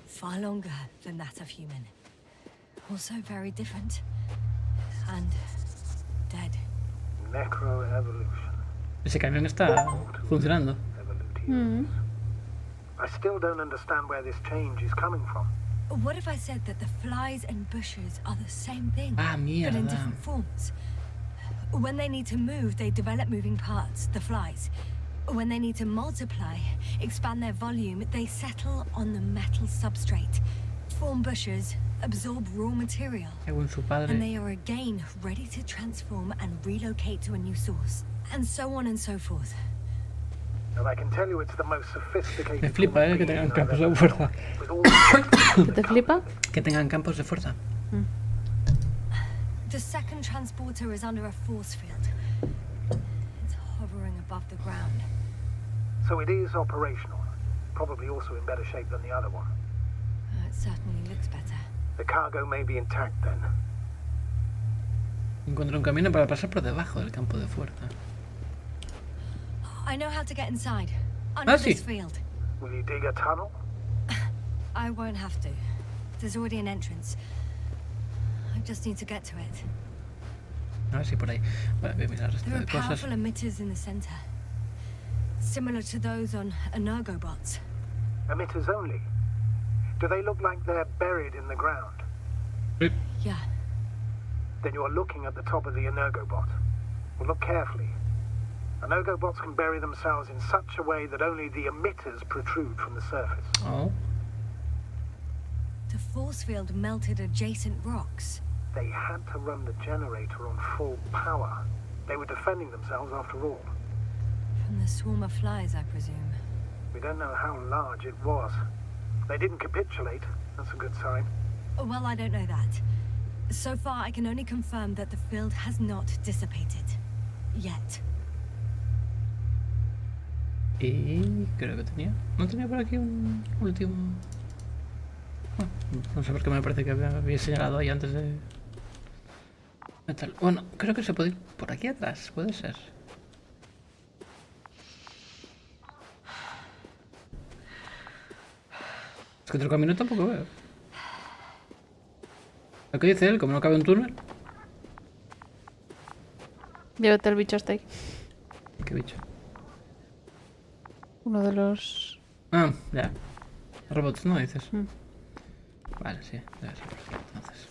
Speaker 4: Far longer than that of human. Also very different. And dead.
Speaker 3: Necroevolution.
Speaker 1: Ese camión está funcionando.
Speaker 3: Evolutives. I still don't understand where this change is coming from.
Speaker 4: What if I said that the flies and bushes are the same thing,
Speaker 1: Ah,
Speaker 4: but in
Speaker 1: mierda.
Speaker 4: different forms? When they need to move, they develop moving parts, the flies. When they need to multiply, expand their volume, they settle on the metal substrate, form bushes, absorb raw material,
Speaker 1: Según su
Speaker 4: and
Speaker 1: padre.
Speaker 4: they are again ready to transform and relocate to a new source, and so on and so forth.
Speaker 3: And I can tell you it's the most sophisticated.
Speaker 1: Me flipa, que tengan campos de fuerza.
Speaker 3: With all the
Speaker 2: ¿Qué te flipa?
Speaker 1: Que tengan campos de fuerza.
Speaker 4: The second transporter is under a force field. It's hovering above the ground.
Speaker 3: So it is operational. Probably also in better shape than the other one.
Speaker 4: It certainly looks better.
Speaker 3: The cargo may be intact then.
Speaker 1: Encontré un camino para pasar por debajo del campo de fuerza.
Speaker 4: I know how to get inside. Under
Speaker 1: sí.
Speaker 4: this field.
Speaker 3: Will you dig a tunnel?
Speaker 4: I won't have to. There's already an entrance. I just need to get to it.
Speaker 1: A ver si por ahí. Vale, voy a mirar el resto
Speaker 4: There
Speaker 1: de
Speaker 4: are
Speaker 1: cosas.
Speaker 4: powerful emitters in the center, similar to those on energobots.
Speaker 3: Emitters only? Do they look like they're buried in the ground?
Speaker 4: Yeah.
Speaker 3: Then you are looking at the top of the energobot. Well, look carefully. Energobots can bury themselves in such a way that only the emitters protrude from the surface.
Speaker 1: Oh.
Speaker 4: The force field melted adjacent rocks.
Speaker 3: They had to run the generator on full power. They were defending themselves after all.
Speaker 4: From the swarm of flies, I presume.
Speaker 3: We don't know how large it was. They didn't capitulate. That's a good sign.
Speaker 4: Well, I don't know that. So far, I can only confirm that the field has not dissipated. Yet.
Speaker 1: Y creo que tenía... ¿No tenía por aquí un último...? Bueno, no sé por qué me parece que había señalado ahí antes de... Metal. Bueno, creo que se puede ir por aquí atrás, puede ser. Es que otro camino tampoco veo. Lo que dice él, como no cabe un túnel.
Speaker 2: Llévate el bicho hasta ahí.
Speaker 1: ¿Qué bicho?
Speaker 2: Uno de los...
Speaker 1: Ah, ya. Robots, ¿no dices?
Speaker 2: Mm.
Speaker 1: Vale, sí, debe ser por aquí entonces.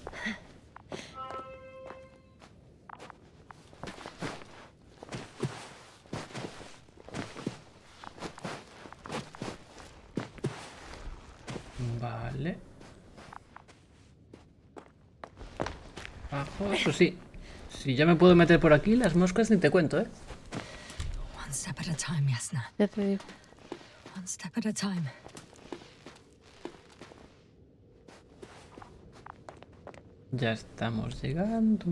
Speaker 1: Vale. Abajo, eso sí. Si ya me puedo meter por aquí, las moscas ni te cuento, ¿eh?
Speaker 4: One step at a time, Yasna.
Speaker 2: Ya te digo.
Speaker 4: One step at a time.
Speaker 1: Ya estamos llegando.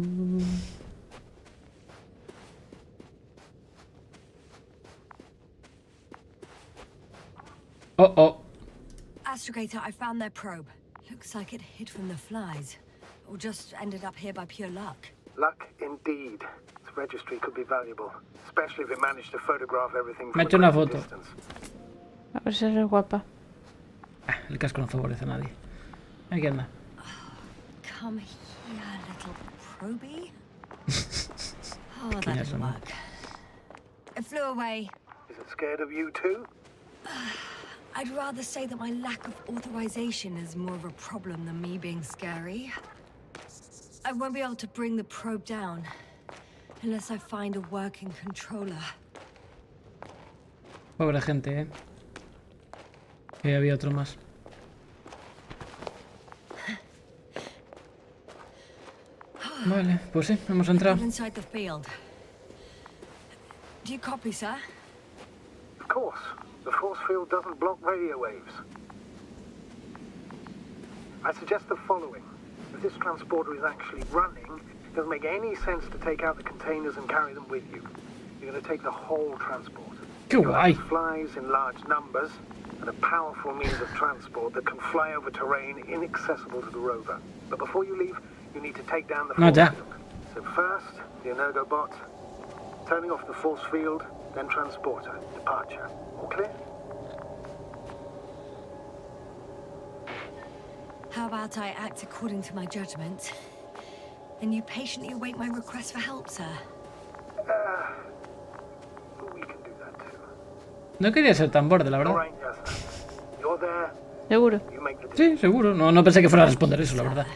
Speaker 1: Oh, oh.
Speaker 4: Astrogator, I found their probe. Looks like it hid from the flies. Or just ended up here by pure luck.
Speaker 3: Luck indeed. Its registry could be valuable, especially if it managed to photograph everything
Speaker 1: Me
Speaker 3: from
Speaker 1: ha
Speaker 3: a
Speaker 1: hecho una
Speaker 3: great
Speaker 1: foto.
Speaker 3: distance.
Speaker 2: A ver si eres guapa.
Speaker 1: Ah, el casco no favorece a nadie. Aquí anda.
Speaker 4: Come here, little probie. Oh, that
Speaker 1: Pequeña
Speaker 4: didn't
Speaker 1: zona.
Speaker 4: work. It flew away.
Speaker 3: Is it scared of you too?
Speaker 4: I'd rather say that my lack of authorization is more of a problem than me being scary. I won't be able to bring the probe down unless I find a working controller.
Speaker 1: Pobre gente, ¿eh? Que había otro más. Vale, pues sí, hemos entrado.
Speaker 4: Get inside the field. Do you copy, sir?
Speaker 3: Of course. The force field doesn't block radio waves. I suggest the following. If this transporter is actually running, it doesn't make any sense to take out the containers and carry them with you. You're going to take the whole transport.
Speaker 1: ¡Qué
Speaker 3: You'll
Speaker 1: guay!
Speaker 3: have flies in large numbers and a powerful means of transport that can fly over terrain inaccessible to the rover. But before you leave, you need to take down the
Speaker 1: No,
Speaker 3: force
Speaker 1: ya.
Speaker 3: field. So first, the energobot, turning off the force field, then transporter, departure. All clear?
Speaker 4: How about I act according to my judgment, and you patiently await my request for help, sir?
Speaker 3: We can do that too.
Speaker 1: No quería ser tan borde, la
Speaker 3: All
Speaker 1: verdad.
Speaker 3: right, yes. You're there.
Speaker 2: Seguro.
Speaker 3: You make the decision.
Speaker 1: Sí, seguro. No pensé que fuera a responder eso, la verdad.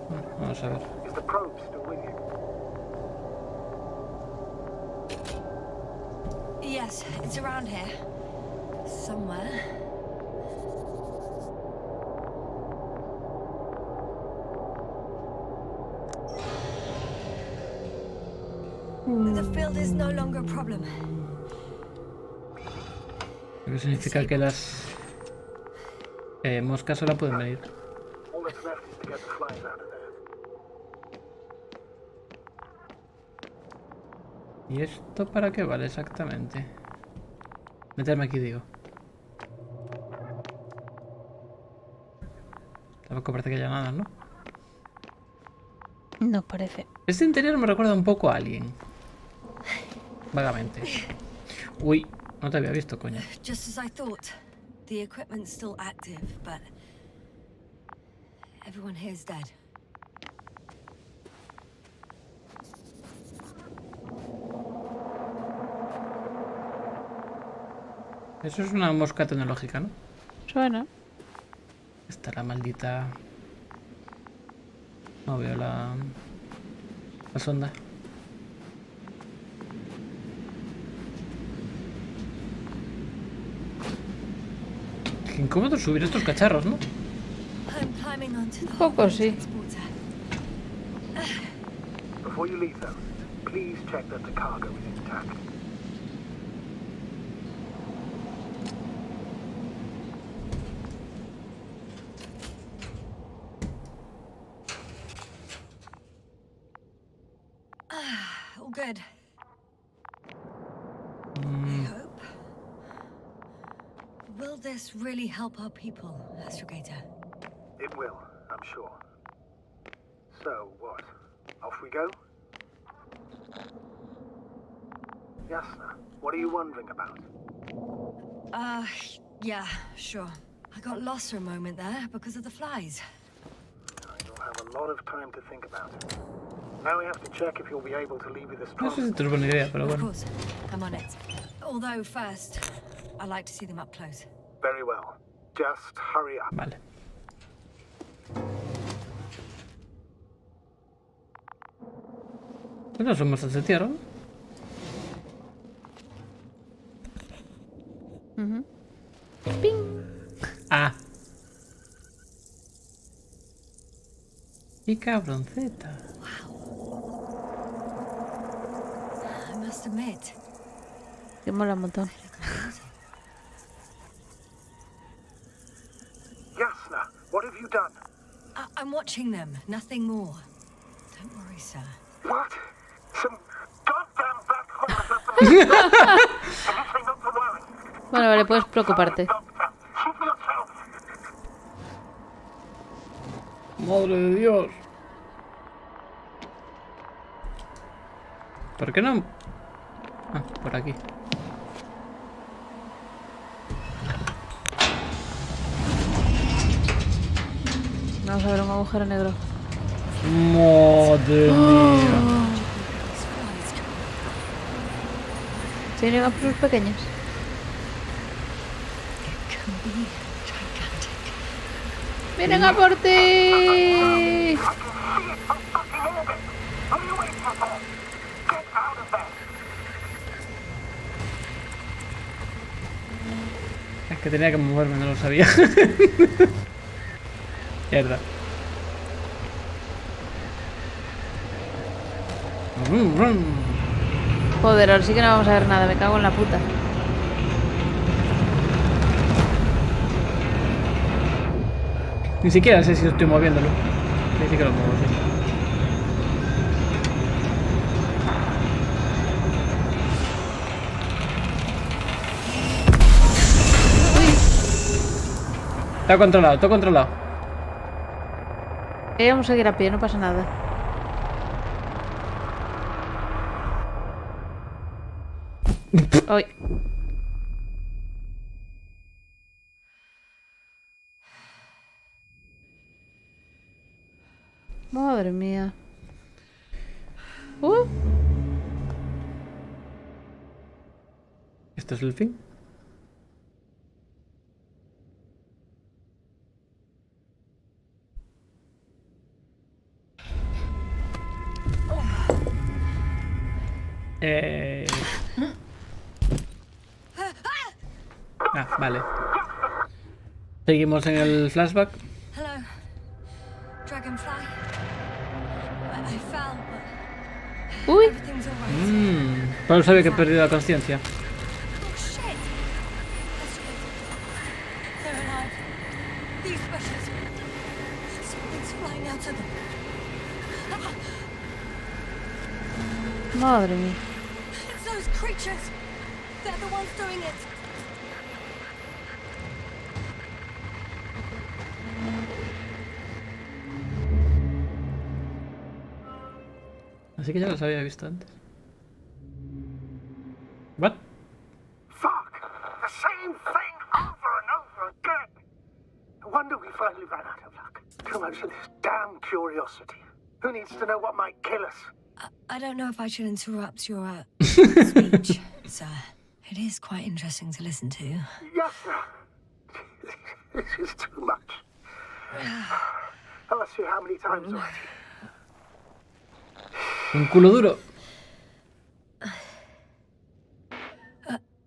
Speaker 1: Bueno, vamos a ver.
Speaker 3: Is the probe still with you?
Speaker 4: Yes, it's around here. Somewhere. The field is no longer a problem.
Speaker 1: Lo que significa que las moscas solo pueden venir.
Speaker 3: All that's left is to get the flies out of there.
Speaker 1: ¿Y esto para qué vale exactamente? Meterme aquí, digo. Tampoco parece que haya nada, ¿no?
Speaker 2: No parece.
Speaker 1: Este interior me recuerda un poco a Alien. Vagamente. Uy, no te había visto, coño.
Speaker 4: Just as I thought. The equipment's still active, but Everyone here's dead.
Speaker 1: Eso es una mosca tecnológica, ¿no?
Speaker 2: Suena.
Speaker 1: Está la maldita... No veo la sonda. Qué incómodo subir estos cacharros, ¿no?
Speaker 4: I'm climbing onto the
Speaker 2: Un poco, sí.
Speaker 4: transporter.
Speaker 3: Before you leave, though, please check that the cargo is intact.
Speaker 4: All good. I hope. Will this really help our people, Astrogator?
Speaker 3: It will, I'm sure. So, what? Off we go? Jasna, what are you wondering about?
Speaker 4: Yeah, sure. I got lost for a moment there because of the flies.
Speaker 3: You'll have a lot of time to think about it. Now we have to check if you'll be able to leave with this
Speaker 1: No sé si
Speaker 3: transport.
Speaker 1: esto es buena idea, pero
Speaker 4: Of
Speaker 1: bueno.
Speaker 4: course, I'm on it. Although first, I like to see them up close.
Speaker 3: Very well. Just hurry up.
Speaker 1: Vale. No somos de tierra, ¿no? Ah. Y cabronceta.
Speaker 4: I must admit,
Speaker 2: Que mola un montón.
Speaker 3: Jasna, what have you done?
Speaker 4: I'm watching them, nothing more. Don't worry, sir.
Speaker 3: What? Some goddamn backfire. Anything not to worry.
Speaker 2: Bueno, vale, puedes preocuparte.
Speaker 3: Doctor, keep yourself.
Speaker 1: Madre de Dios. ¿Por qué no? Ah, por aquí.
Speaker 2: Vamos a ver un agujero negro.
Speaker 1: Madre mía.
Speaker 4: These flies.
Speaker 2: ¿Tienen apros pequeños?
Speaker 4: It can be gigantic.
Speaker 2: ¡Vienen a por ti!
Speaker 1: Es que tenía que moverme, no lo sabía. Mierda. Rum, rum.
Speaker 2: Joder, ahora sí que no vamos a ver nada. Me cago en la puta.
Speaker 1: Ni siquiera sé si estoy moviéndolo. Sí, sí que lo muevo, sí. Está controlado, todo controlado.
Speaker 2: Vamos a seguir a pie, no pasa nada. Hoy. Madre mía.
Speaker 1: ¿Esto es el fin? Ah, vale. Seguimos en el flashback.
Speaker 4: Hello, dragonfly. I fell, but
Speaker 2: Uy.
Speaker 4: everything's alright.
Speaker 1: Pero sabe que he perdido la conciencia.
Speaker 4: Oh shit! They're alive. These bushes. Something's flying out of them.
Speaker 2: Madre mía.
Speaker 4: It's those creatures. They're the ones doing it.
Speaker 1: Así que ya los había visto antes. What?
Speaker 3: Fuck! The same thing over and over again. No wonder we finally ran out of luck. Too much of this damn curiosity. Who needs to know what might kill us?
Speaker 4: I don't know if I should interrupt your speech, sir. It is quite interesting to listen to.
Speaker 3: Yes, sir. This is too much. I'll ask you how many times already.
Speaker 1: Un culo duro.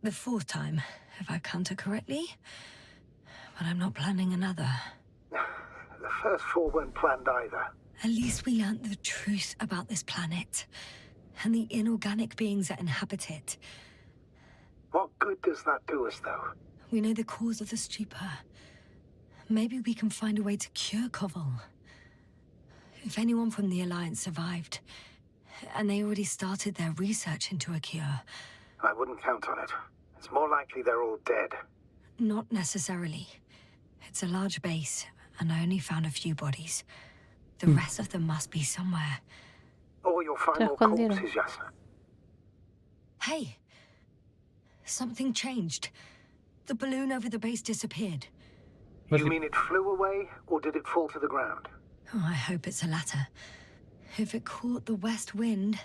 Speaker 4: The fourth time, if I counted correctly. But I'm not planning another.
Speaker 3: The first 4 weren't planned either.
Speaker 4: At least we learned the truth about this planet and the inorganic beings that inhabit it.
Speaker 3: What good does that do us, though?
Speaker 4: We know the cause of the stupor. Maybe we can find a way to cure Koval. If anyone from the Alliance survived, and they already started their research into a cure.
Speaker 3: I wouldn't count on it. It's more likely they're all dead.
Speaker 4: Not necessarily. It's a large base, and I only found a few bodies. The rest of them must be somewhere.
Speaker 3: Or you'll find
Speaker 2: Se
Speaker 3: more
Speaker 2: escondieron.
Speaker 3: corpses, Yasna.
Speaker 4: Hey! Something changed. The balloon over the base disappeared.
Speaker 3: You mean it flew away, or did it fall to the ground?
Speaker 4: Oh, I hope it's the latter. If it caught the west wind,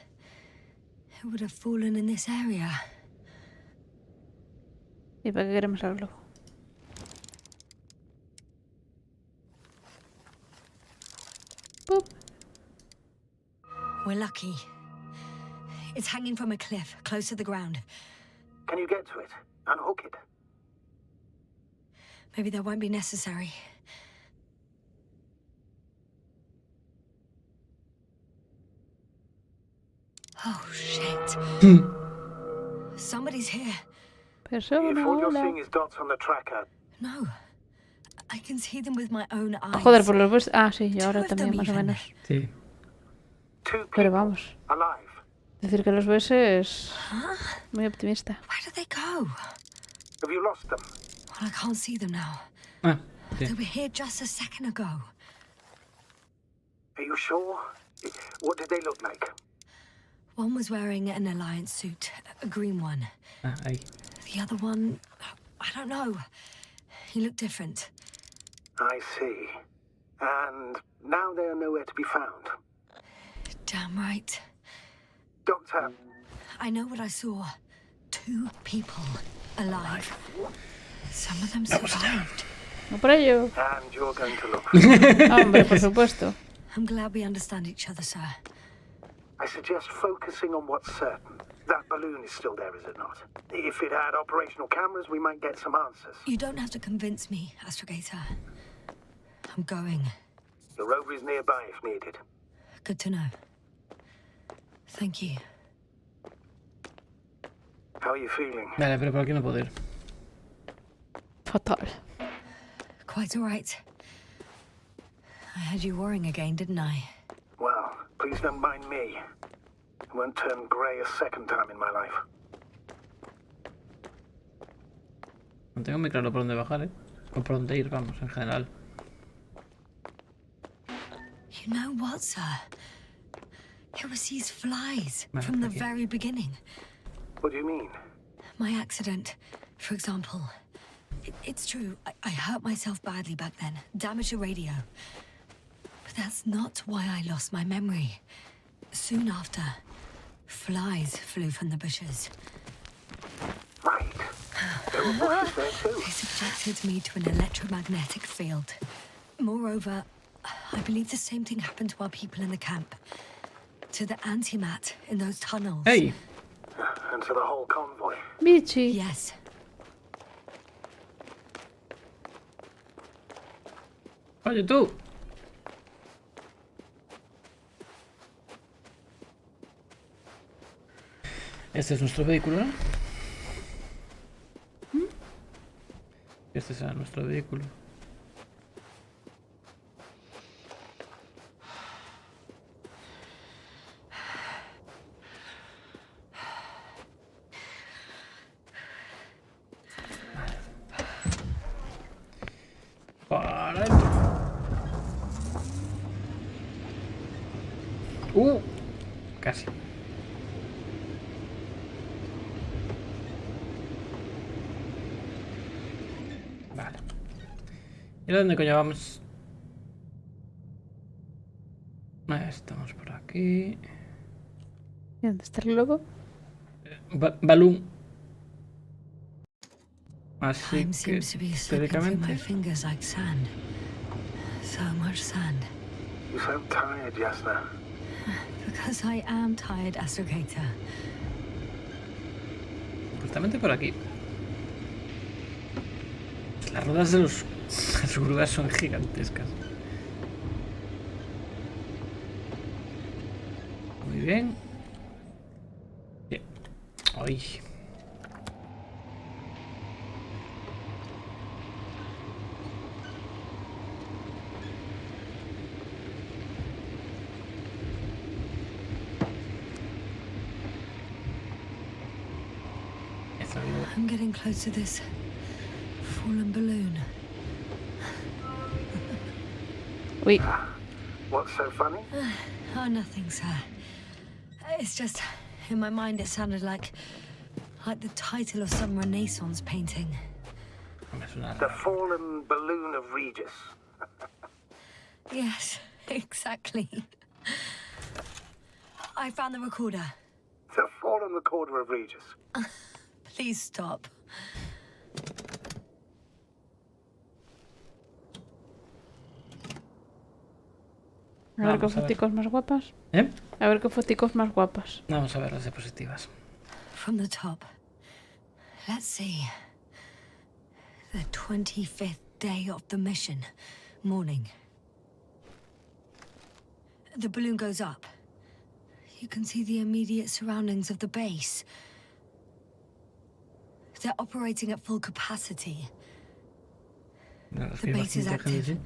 Speaker 4: it would have fallen in this area.
Speaker 2: ¿Y para qué queremos el globo? Boop.
Speaker 4: We're lucky. It's hanging from a cliff, close to the ground.
Speaker 3: Can you get to it? Unhook it?
Speaker 4: Maybe that won't be necessary. Oh, shit. Somebody's here.
Speaker 3: If all
Speaker 2: Persona,
Speaker 3: you're
Speaker 2: hola.
Speaker 3: seeing is dots on the tracker,
Speaker 4: No. I can see them with my own eyes.
Speaker 2: Joder, por los bus. Ah, sí, y ahora
Speaker 4: Two of them
Speaker 2: también, más o
Speaker 4: even.
Speaker 2: menos.
Speaker 1: Sí.
Speaker 3: 2
Speaker 2: Pero
Speaker 3: people
Speaker 2: vamos.
Speaker 3: alive.
Speaker 2: Decir que los ves es
Speaker 4: Huh?
Speaker 2: muy optimista.
Speaker 4: Where did they go?
Speaker 3: Have you lost them?
Speaker 4: Well, I can't see them now.
Speaker 1: Ah,
Speaker 4: They
Speaker 1: sí.
Speaker 4: were here just a second ago.
Speaker 3: Are you sure? What did they look like?
Speaker 4: One was wearing an Alliance suit, a green one.
Speaker 1: Ah, ahí.
Speaker 4: The other one, I don't know. He looked different.
Speaker 3: I see. And now they are nowhere to be found.
Speaker 4: Damn right.
Speaker 3: Doctor,
Speaker 2: Mm.
Speaker 4: I know what I saw. 2 people alive. Some of them survived.
Speaker 2: No por ello.
Speaker 3: and you're going to look.
Speaker 2: Hombre, por supuesto.
Speaker 4: I'm glad we understand each other, sir.
Speaker 3: I suggest focusing on what's certain. That balloon is still there, is it not? If it had operational cameras, we might get some answers.
Speaker 4: You don't have to convince me, Astrogator. I'm going.
Speaker 3: The rover is nearby if needed.
Speaker 4: Good to know. Thank you.
Speaker 3: How are you feeling?
Speaker 1: Vale, pero por aquí no puedo ir.
Speaker 2: Fatal.
Speaker 4: Quite all right. I had you worrying again, didn't I?
Speaker 3: Well, please don't mind me. I won't turn grey a second time in my life.
Speaker 1: No tengo muy claro por dónde bajar, ¿eh? O por dónde ir, vamos, en general.
Speaker 4: You know what, sir? It was these flies
Speaker 1: Vale,
Speaker 4: from the
Speaker 1: aquí.
Speaker 4: very beginning.
Speaker 3: What do you mean?
Speaker 4: My accident, for example. It's true, I hurt myself badly back then, damaged the radio. But that's not why I lost my memory. Soon after, flies flew from the bushes.
Speaker 3: Right. There were bushes there too.
Speaker 4: They subjected me to an electromagnetic field. Moreover, I believe the same thing happened to our people in the camp. To the antimat in those tunnels.
Speaker 1: ¡Ey!
Speaker 3: And to the whole convoy.
Speaker 2: Bichi.
Speaker 4: Yes.
Speaker 1: ¡Oye, tú! Este es nuestro vehículo, ¿no? Este será nuestro vehículo. Para adentro. Casi. Vale. ¿Y a dónde coño vamos? Estamos por aquí.
Speaker 2: ¿Y dónde está el globo?
Speaker 1: Balloon. Así
Speaker 4: Time
Speaker 1: que,
Speaker 4: seems to be slipping through my
Speaker 1: teóricamente...
Speaker 4: fingers like sand. So much sand.
Speaker 3: You sound tired, Jasna.
Speaker 4: Because I am tired, Astrogator.
Speaker 1: Justamente por aquí. Las ruedas de las grúas son gigantescas. Muy bien. Bien. Ay.
Speaker 4: I'm getting close to this fallen balloon.
Speaker 2: Uy,
Speaker 3: What's so funny?
Speaker 4: Oh, nothing, sir. It's just, in my mind, it sounded like the title of some Renaissance painting.
Speaker 1: Me suena
Speaker 3: The
Speaker 1: raro.
Speaker 3: fallen balloon of Regis.
Speaker 4: Yes, exactly. I found the recorder.
Speaker 3: The fallen recorder of Regis.
Speaker 4: Please stop.
Speaker 2: a ver qué
Speaker 1: Vamos a ver.
Speaker 2: foticos más guapas.
Speaker 1: ¿Eh?
Speaker 2: A ver qué foticos más guapas.
Speaker 1: Vamos a ver las diapositivas.
Speaker 4: From the top. Let's see. The 25th day of the mission. Morning. The balloon goes up. You can see the immediate surroundings of the base. They're operating at full capacity.
Speaker 1: La verdad es
Speaker 4: The
Speaker 1: que hay
Speaker 4: base is
Speaker 1: bastante gente,
Speaker 4: active.
Speaker 1: sí.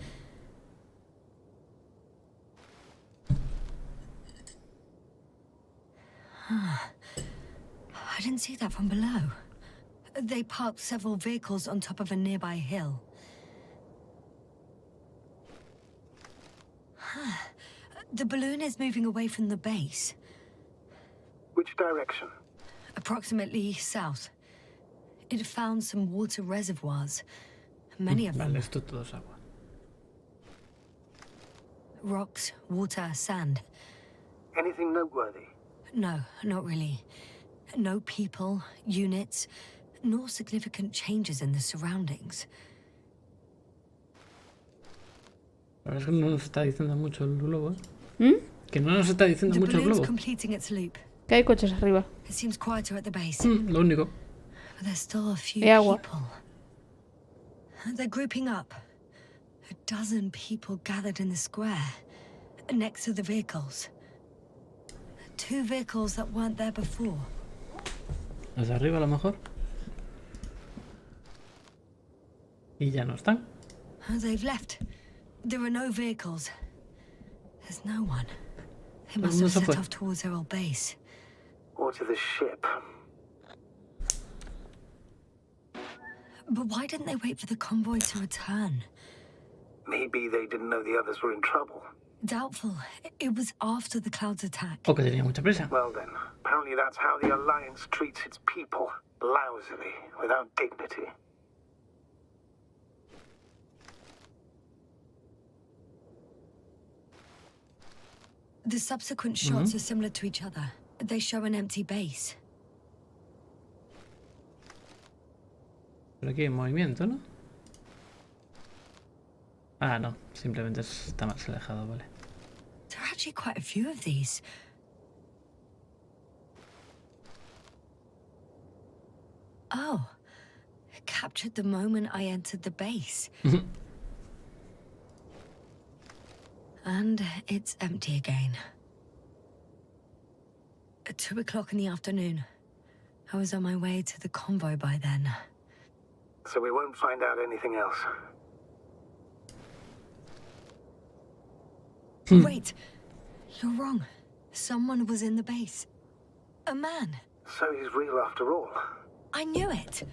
Speaker 4: I didn't see that from below. They parked several vehicles on top of a nearby hill. The balloon is moving away from the base,
Speaker 3: Which direction?
Speaker 4: approximately south. It found some water reservoirs, many of them.
Speaker 1: Vale, esto todo es agua.
Speaker 4: Rocks, water, sand.
Speaker 3: Anything noteworthy?
Speaker 4: No, not really. No people, units, nor significant changes in the surroundings.
Speaker 1: La verdad es que no nos está diciendo mucho el globo, ¿eh?
Speaker 2: ¿Mm?
Speaker 1: Que no nos está diciendo
Speaker 4: The
Speaker 1: mucho el
Speaker 4: balloon's
Speaker 1: globo.
Speaker 4: completing its loop.
Speaker 2: Que hay coches arriba.
Speaker 4: It seems quieter at the base.
Speaker 1: Lo único.
Speaker 4: But there's still a few
Speaker 2: Y agua.
Speaker 4: people. They're grouping up. A dozen people gathered in the square, next to the vehicles. 2 vehicles that weren't there before.
Speaker 1: Los de arriba a lo mejor. Y ya no están.
Speaker 4: They've left. There are no vehicles. There's no one. They
Speaker 1: Todo el
Speaker 4: must
Speaker 1: mundo
Speaker 4: have
Speaker 1: se
Speaker 4: set
Speaker 1: fue.
Speaker 4: off towards their old base.
Speaker 3: Or to the ship?
Speaker 4: But why didn't they wait for the convoy to return?
Speaker 3: Maybe they didn't know the others were in trouble.
Speaker 4: Doubtful. It was after the Cloud's attack.
Speaker 1: O que tenía mucha prisa.
Speaker 3: Well then, apparently that's how the Alliance treats its people. Lousily, without dignity.
Speaker 4: The subsequent shots are similar to each other. They show an empty base.
Speaker 1: Pero aquí hay movimiento, ¿no? Ah, no. Simplemente está más alejado, vale.
Speaker 4: There are actually quite a few of these. Oh. Captured the moment I entered the base. And it's empty again. At 2 o'clock in the afternoon. I was on my way to the convoy by then.
Speaker 3: So we won't find out anything else.
Speaker 4: Wait. You're wrong. Someone was in the base. A man.
Speaker 3: So he's real after all.
Speaker 4: I knew it.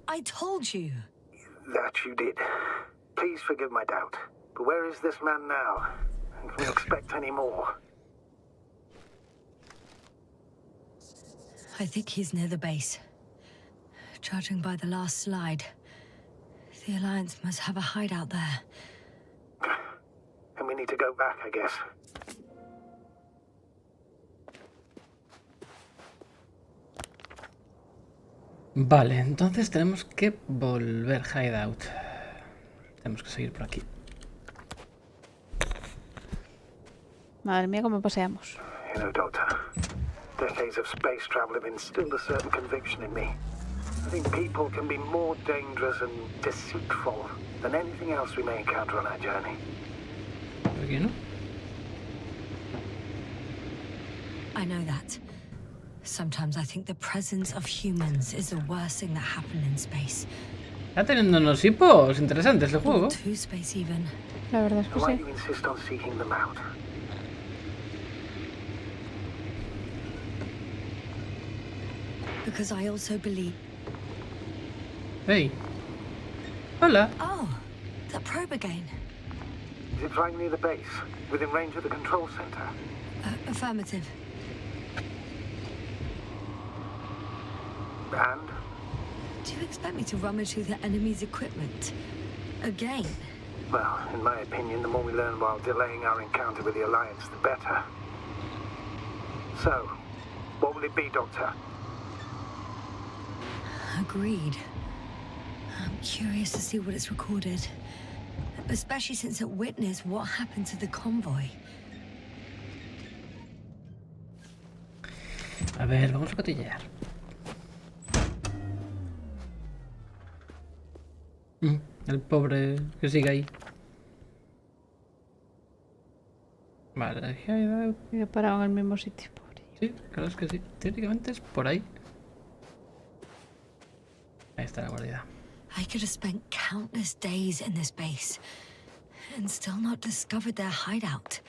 Speaker 4: I told you.
Speaker 3: That you did. Please forgive my doubt. But where is this man now? And can we expect any more?
Speaker 4: I think he's near the base. Judging by the last slide, the Alliance must have a hideout there.
Speaker 3: And we need to go back, I guess.
Speaker 1: Vale, entonces tenemos que volver hideout. Tenemos que seguir por aquí.
Speaker 2: Madre mía, cómo paseamos.
Speaker 3: You know, Doctor, decades of space travel have instilled a certain conviction in me. I think people can be more dangerous and deceitful than anything else we may encounter on our journey.
Speaker 1: Por aquí, ¿no?
Speaker 4: I know that. Sometimes I think the presence of humans is the worst thing that happened in space.
Speaker 1: Está teniendo unos hipos interesantes el juego.
Speaker 4: To space even.
Speaker 2: La verdad es que
Speaker 3: Why
Speaker 2: sí.
Speaker 3: do you insist on seeking them out?
Speaker 4: Because I also believe...
Speaker 1: Hey. Hola.
Speaker 4: Oh, that probe again.
Speaker 3: Is it flying near the base, within range of the control center?
Speaker 4: Affirmative.
Speaker 3: And?
Speaker 4: Do you expect me to rummage through the enemy's equipment? Again?
Speaker 3: Well, in my opinion, the more we learn while delaying our encounter with the Alliance, the better. So, what will it be, Doctor?
Speaker 4: Agreed. I'm curious to see what it's recorded. Especially since it witnessed what happened to the convoy.
Speaker 1: A ver, vamos a cotillear. El pobre que sigue ahí. Vale, hideout.
Speaker 2: Y he parado en el mismo sitio, pobre.
Speaker 1: Sí, claro es que sí. Teóricamente es por ahí. Ahí está la guardia.
Speaker 4: I could have spent countless days in this base and still not discovered their hideout.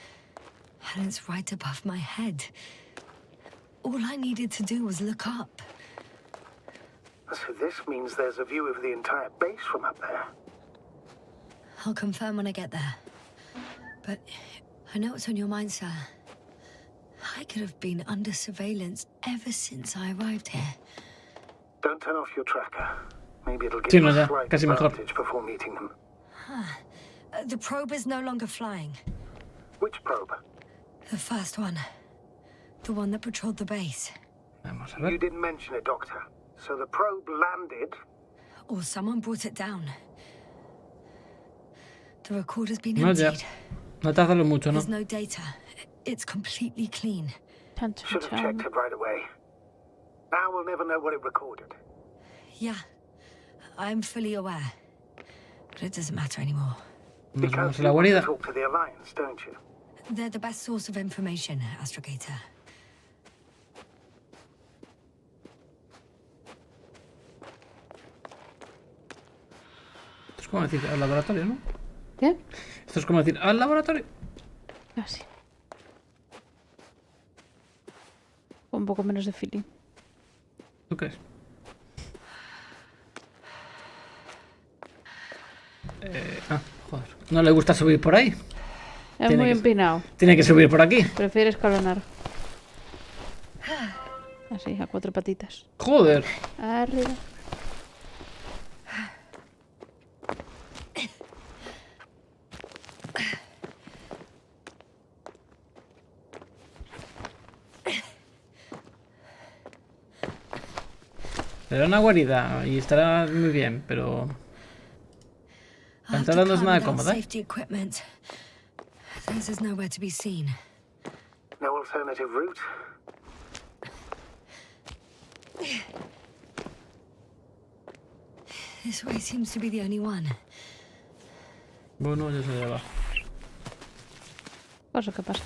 Speaker 4: And it's right above my head. All I needed to do was look up.
Speaker 3: So this means there's a view of the entire base from up there.
Speaker 4: I'll confirm when I get there. But I know what's on your mind, sir. I could have been under surveillance ever since I arrived here.
Speaker 3: Don't turn off your tracker. Maybe it'll give
Speaker 1: Sí,
Speaker 3: you
Speaker 1: no,
Speaker 3: a
Speaker 1: ya,
Speaker 3: slight
Speaker 1: casi mejor.
Speaker 3: advantage before meeting them.
Speaker 4: The probe is no longer flying.
Speaker 3: Which probe?
Speaker 4: The first one. The one that patrolled the base.
Speaker 1: Vamos a
Speaker 3: You
Speaker 1: ver.
Speaker 3: didn't mention it, Doctor. So the probe landed.
Speaker 4: Or someone brought it down. The recorder's been
Speaker 1: No, ya.
Speaker 4: emptied.
Speaker 1: No tardarlo mucho, ¿no?
Speaker 4: There's no data. It's completely clean.
Speaker 2: Chan, chan,
Speaker 3: Should have
Speaker 2: chan.
Speaker 3: checked it right away. Now we'll never know what it recorded.
Speaker 4: Yeah, I'm fully aware. But it doesn't matter anymore.
Speaker 1: Nos vamos
Speaker 3: Because
Speaker 1: a la
Speaker 3: you want to
Speaker 1: guarida.
Speaker 3: talk to the Alliance, don't you?
Speaker 4: They're the best source of information, Astrogator.
Speaker 1: Esto es como decir al laboratorio, ¿no?
Speaker 2: ¿Qué?
Speaker 1: Esto es como decir al laboratorio.
Speaker 2: Casi. Con un poco menos de feeling.
Speaker 1: ¿Tú crees? Joder. No le gusta subir por ahí.
Speaker 2: Es
Speaker 1: Tiene
Speaker 2: muy
Speaker 1: que-
Speaker 2: empinado.
Speaker 1: Tiene que subir por aquí.
Speaker 2: Prefiere escalonar. Así, a cuatro patitas.
Speaker 1: Joder.
Speaker 2: Arriba.
Speaker 1: Será una guarida y estará muy bien, pero... La
Speaker 4: I'll have to
Speaker 1: entrada no es
Speaker 4: climb
Speaker 1: nada
Speaker 4: without
Speaker 1: cómoda, ¿eh?
Speaker 4: safety equipment. This is nowhere to be seen.
Speaker 3: No alternative route?
Speaker 4: This way seems to be the only one.
Speaker 1: Bueno, yo soy de abajo.
Speaker 2: Pasa, ¿qué pasa?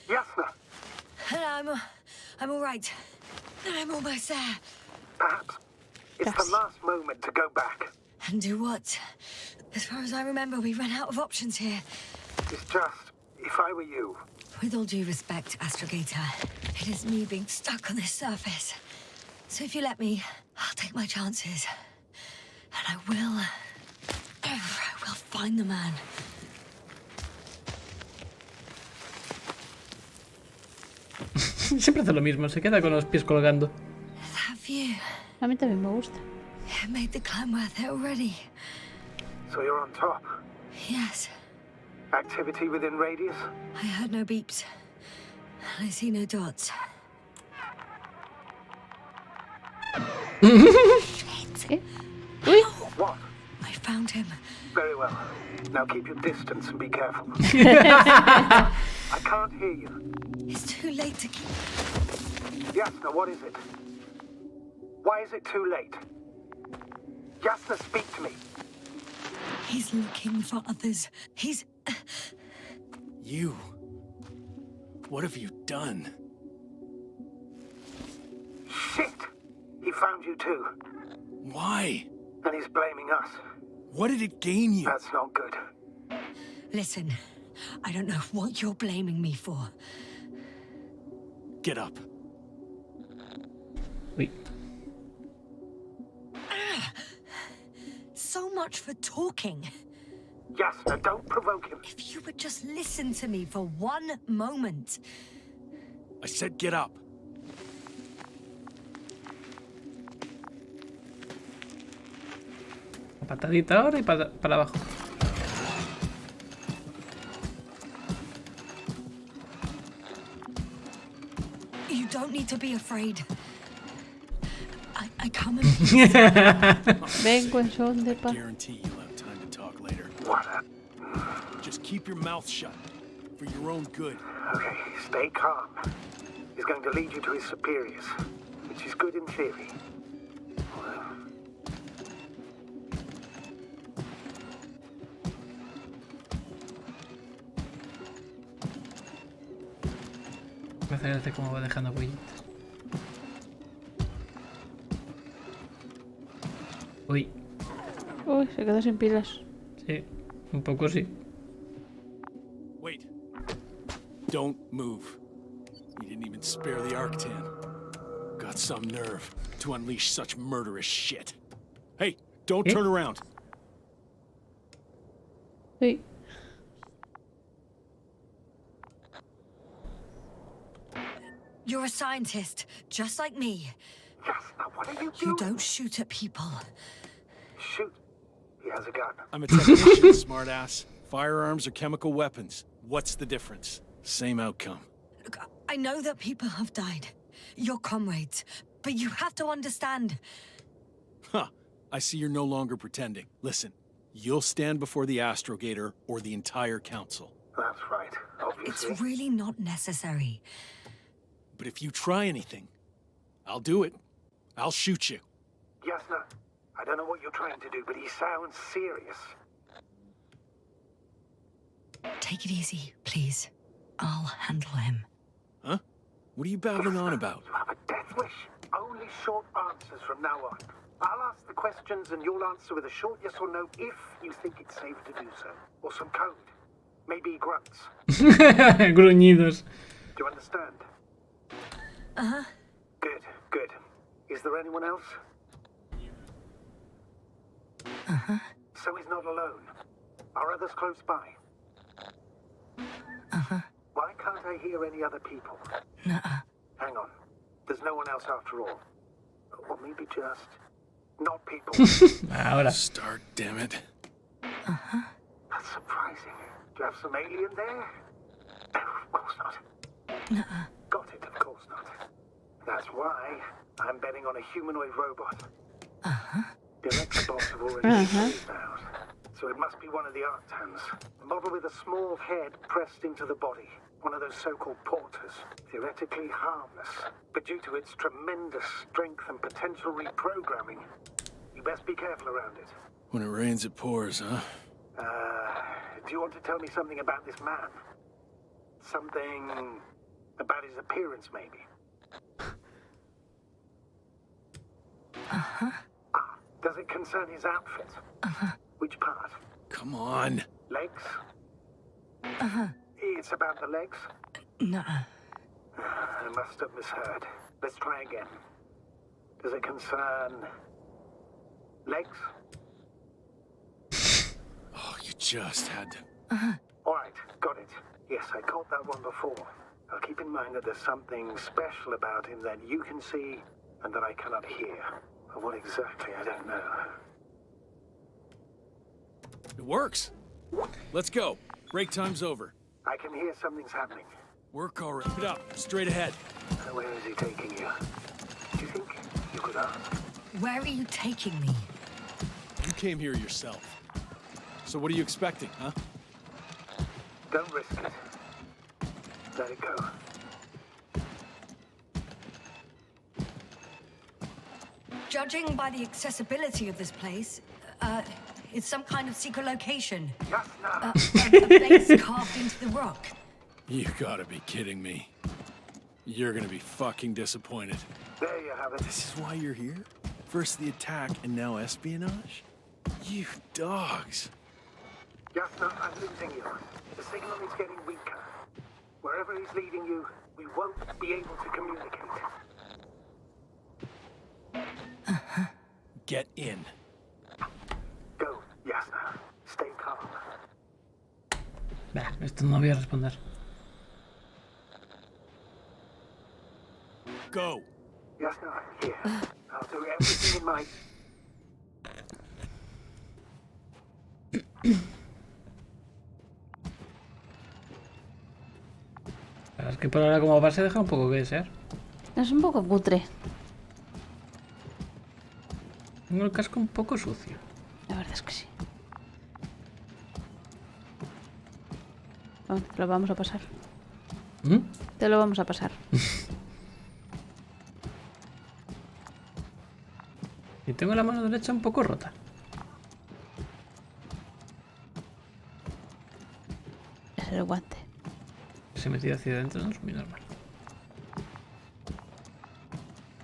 Speaker 3: Yasna,
Speaker 4: I'm all right. I'm almost there.
Speaker 3: perhaps it's
Speaker 2: Yes.
Speaker 3: the last moment to go back.
Speaker 4: And do what? As far as I remember, we ran out of options here.
Speaker 3: It's just, if I were you,
Speaker 4: With all due respect, Astrogator, it is me being stuck on this surface. So if you let me, I'll take my chances. And I will find the man.
Speaker 1: Siempre hace lo mismo, se queda con los pies colgando.
Speaker 4: That view,
Speaker 2: A mí también me gusta.
Speaker 4: it made the climb worth it already.
Speaker 3: so you're on top.
Speaker 4: Yes,
Speaker 3: Activity within radius?
Speaker 4: I heard no beeps. And I see no dots.
Speaker 2: ¿Qué? Uy.
Speaker 3: What?
Speaker 4: I found him.
Speaker 3: Very well. Now keep your distance and be careful. I can't hear you.
Speaker 4: It's too late to keep...
Speaker 3: Jasna, what is it? Why is it too late? Jasna, speak to me.
Speaker 4: He's looking for others. He's...
Speaker 8: You. What have you done?
Speaker 3: Shit! He found you too.
Speaker 8: Why?
Speaker 3: And he's blaming us.
Speaker 8: What did it gain you?
Speaker 3: That's not good.
Speaker 4: Listen, I don't know what you're blaming me for.
Speaker 8: Get up.
Speaker 1: Uy.
Speaker 4: So much for talking.
Speaker 3: Jasna, don't provoke him.
Speaker 4: If you would just listen to me for one moment.
Speaker 8: I said get up.
Speaker 1: Patadita ahora y para abajo.
Speaker 4: You don't need to be afraid. I come and...
Speaker 2: Vengo en son de paz.
Speaker 8: Guarantee you'll have time to talk later.
Speaker 3: What?
Speaker 8: Just keep your mouth shut. For your own good.
Speaker 3: Okay, stay calm. He's going to lead you to his superiors, which is good in theory.
Speaker 1: Me hace gracia cómo va dejando huellitas. Uy,
Speaker 2: Uy, se quedó sin pilas.
Speaker 1: sí, un poco sí.
Speaker 8: Wait. Don't move. You didn't even spare the Arctan. Got some nerve to unleash such murderous shit. Hey, don't turn around.
Speaker 2: Uy.
Speaker 4: You're a scientist, just like me.
Speaker 3: Jasna, what are you
Speaker 4: You
Speaker 3: doing?
Speaker 4: don't shoot at people.
Speaker 3: Shoot. He has a gun.
Speaker 8: I'm a technician, smartass. Firearms are chemical weapons. What's the difference? Same outcome.
Speaker 4: Look, I know that people have died. Your comrades. But you have to understand.
Speaker 8: Huh. I see you're no longer pretending. Listen, you'll stand before the Astrogator or the entire council.
Speaker 3: That's right, obviously.
Speaker 4: It's really not necessary.
Speaker 8: But if you try anything, I'll do it. I'll shoot you.
Speaker 3: Jasna, I don't know what you're trying to do, but he sounds serious.
Speaker 4: Take it easy, please. I'll handle him.
Speaker 8: Huh? What are you babbling on about?
Speaker 3: You have a death wish? Only short answers from now on. I'll ask the questions and you'll answer with a short yes or no if you think it's safe to do so. Or some code. Maybe grunts.
Speaker 1: Gruñidos.
Speaker 3: Do you understand?
Speaker 4: Uh-huh.
Speaker 3: Good, good. Is there anyone else?
Speaker 4: Uh-huh.
Speaker 3: So he's not alone. Are others close by?
Speaker 4: Uh-huh.
Speaker 3: Why can't I hear any other people?
Speaker 4: Nuh-uh.
Speaker 3: Hang on. There's no one else after all. Or maybe just... not people.
Speaker 1: Ahora.
Speaker 8: Start, damn it.
Speaker 4: Uh-huh.
Speaker 3: That's surprising. Do you have some alien there? No, of course not.
Speaker 4: Nuh-uh.
Speaker 3: Got it, of course not. That's why I'm betting on a humanoid robot.
Speaker 4: Uh-huh.
Speaker 3: Direct boss have already been phased out. So it must be one of the Arctans. A model with a small head pressed into the body. One of those so-called porters. Theoretically harmless. But due to its tremendous strength and potential reprogramming, you best be careful around it.
Speaker 8: When it rains, it pours, huh?
Speaker 3: Do you want to tell me something about this man? Something about his appearance, maybe?
Speaker 4: Uh-huh.
Speaker 3: Ah, does it concern his outfit?
Speaker 4: Uh-huh.
Speaker 3: Which part?
Speaker 8: Come on.
Speaker 3: Legs?
Speaker 4: Uh-huh.
Speaker 3: It's about the legs?
Speaker 4: Nuh-uh.
Speaker 3: I must have misheard. Let's try again. Does it concern... legs?
Speaker 8: Oh, you just had to...
Speaker 3: All right, got it. Yes, I caught that one before. I'll keep in mind that there's something special about him that you can see and that I cannot hear. But what exactly, I don't know.
Speaker 8: It works. Let's go. Break time's over.
Speaker 3: I can hear something's happening.
Speaker 8: Work already. Get up. Straight ahead.
Speaker 3: Where is he taking you? Do you think you could ask?
Speaker 4: Where are you taking me?
Speaker 8: You came here yourself. So what are you expecting, huh?
Speaker 3: Don't risk it. Let it go.
Speaker 4: Judging by the accessibility of this place, it's some kind of secret location.
Speaker 3: Yes, now.
Speaker 4: A place carved into the rock.
Speaker 8: You gotta be kidding me. You're gonna be fucking disappointed.
Speaker 3: There you have it.
Speaker 8: This is why you're here? First the attack and now espionage? You dogs.
Speaker 3: Yes, no, I'm losing you. The signal is getting weaker. Wherever he's leading you, we won't be able to communicate.
Speaker 8: Get in.
Speaker 3: Go, Yasna. Stay calm.
Speaker 1: Bah, esto no voy a responder.
Speaker 8: Go.
Speaker 3: Yasna, here. I'll do everything in my...
Speaker 1: La verdad es que por ahora como base deja un poco que desear.
Speaker 2: Es un poco cutre.
Speaker 1: Tengo el casco un poco sucio.
Speaker 2: La verdad es que sí. Bueno, lo vamos a pasar.
Speaker 1: ¿Mm?
Speaker 2: Te lo vamos a pasar.
Speaker 1: Y tengo la mano derecha un poco rota.
Speaker 2: Es el guante.
Speaker 1: Se ha metido hacia adentro, no es muy normal.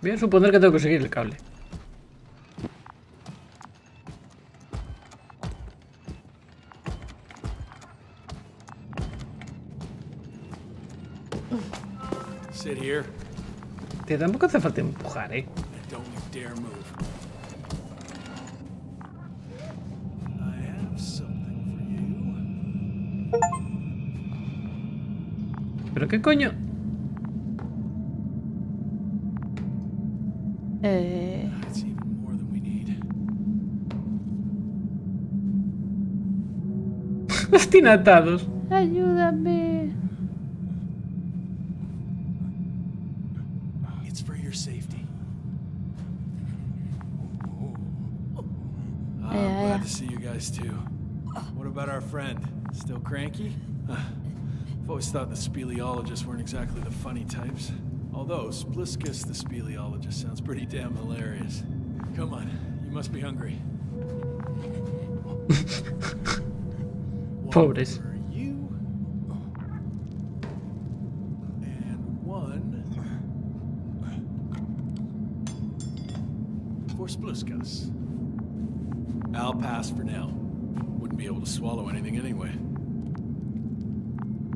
Speaker 1: Voy a suponer que tengo que seguir el cable.
Speaker 8: Sit here.
Speaker 1: Tío, tampoco hace falta empujar,
Speaker 8: And don't you dare move. I have something for you.
Speaker 1: ¿Pero qué coño?
Speaker 8: It's even more than we need.
Speaker 1: Están atados.
Speaker 2: Ayúdame.
Speaker 8: It's for your safety. I'm glad to see you guys too. What about our friend? Still cranky? I've always thought the speleologists weren't exactly the funny types. Although Spliskus the speleologist sounds pretty damn hilarious. Come on, you must be hungry.
Speaker 1: Pobres.
Speaker 8: For you. And one for Spliskus. I'll pass for now. Wouldn't be able to swallow anything anyway.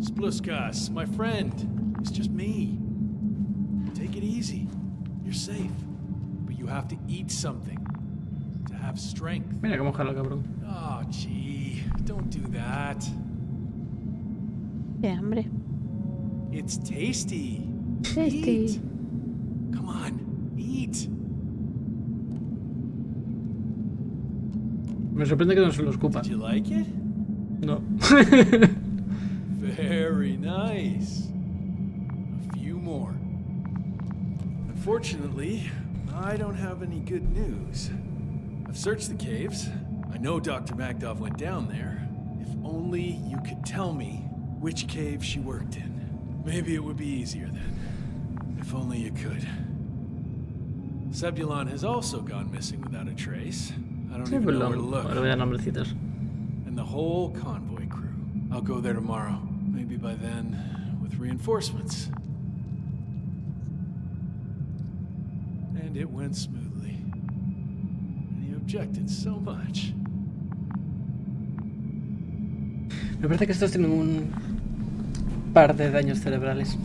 Speaker 8: Spliskus, my friend. It's just me. Take it easy. You're safe. But you have to eat something. To have strength.
Speaker 1: Mira cómo jala, cabrón.
Speaker 8: Oh, gee. Don't do that.
Speaker 2: Qué hambre.
Speaker 8: It's tasty.
Speaker 2: Tasty.
Speaker 8: Eat. Come on. Eat.
Speaker 1: Me sorprende que no se lo escupa.
Speaker 8: Did you like it?
Speaker 1: No.
Speaker 8: Very nice. A few more. Unfortunately, I don't have any good news. I've searched the caves. I know Dr. Magdov went down there. If only you could tell me which cave she worked in. Maybe it would be easier then. If only you could. Sebulon has also gone missing without a trace. I don't even know where to look.
Speaker 1: Ahora voy a nombrecitos.
Speaker 8: And the whole convoy crew. I'll go there tomorrow. Maybe by then, with reinforcements. And it went smoothly. And you objected so much.
Speaker 1: Me parece que estos tienen un par de daños cerebrales.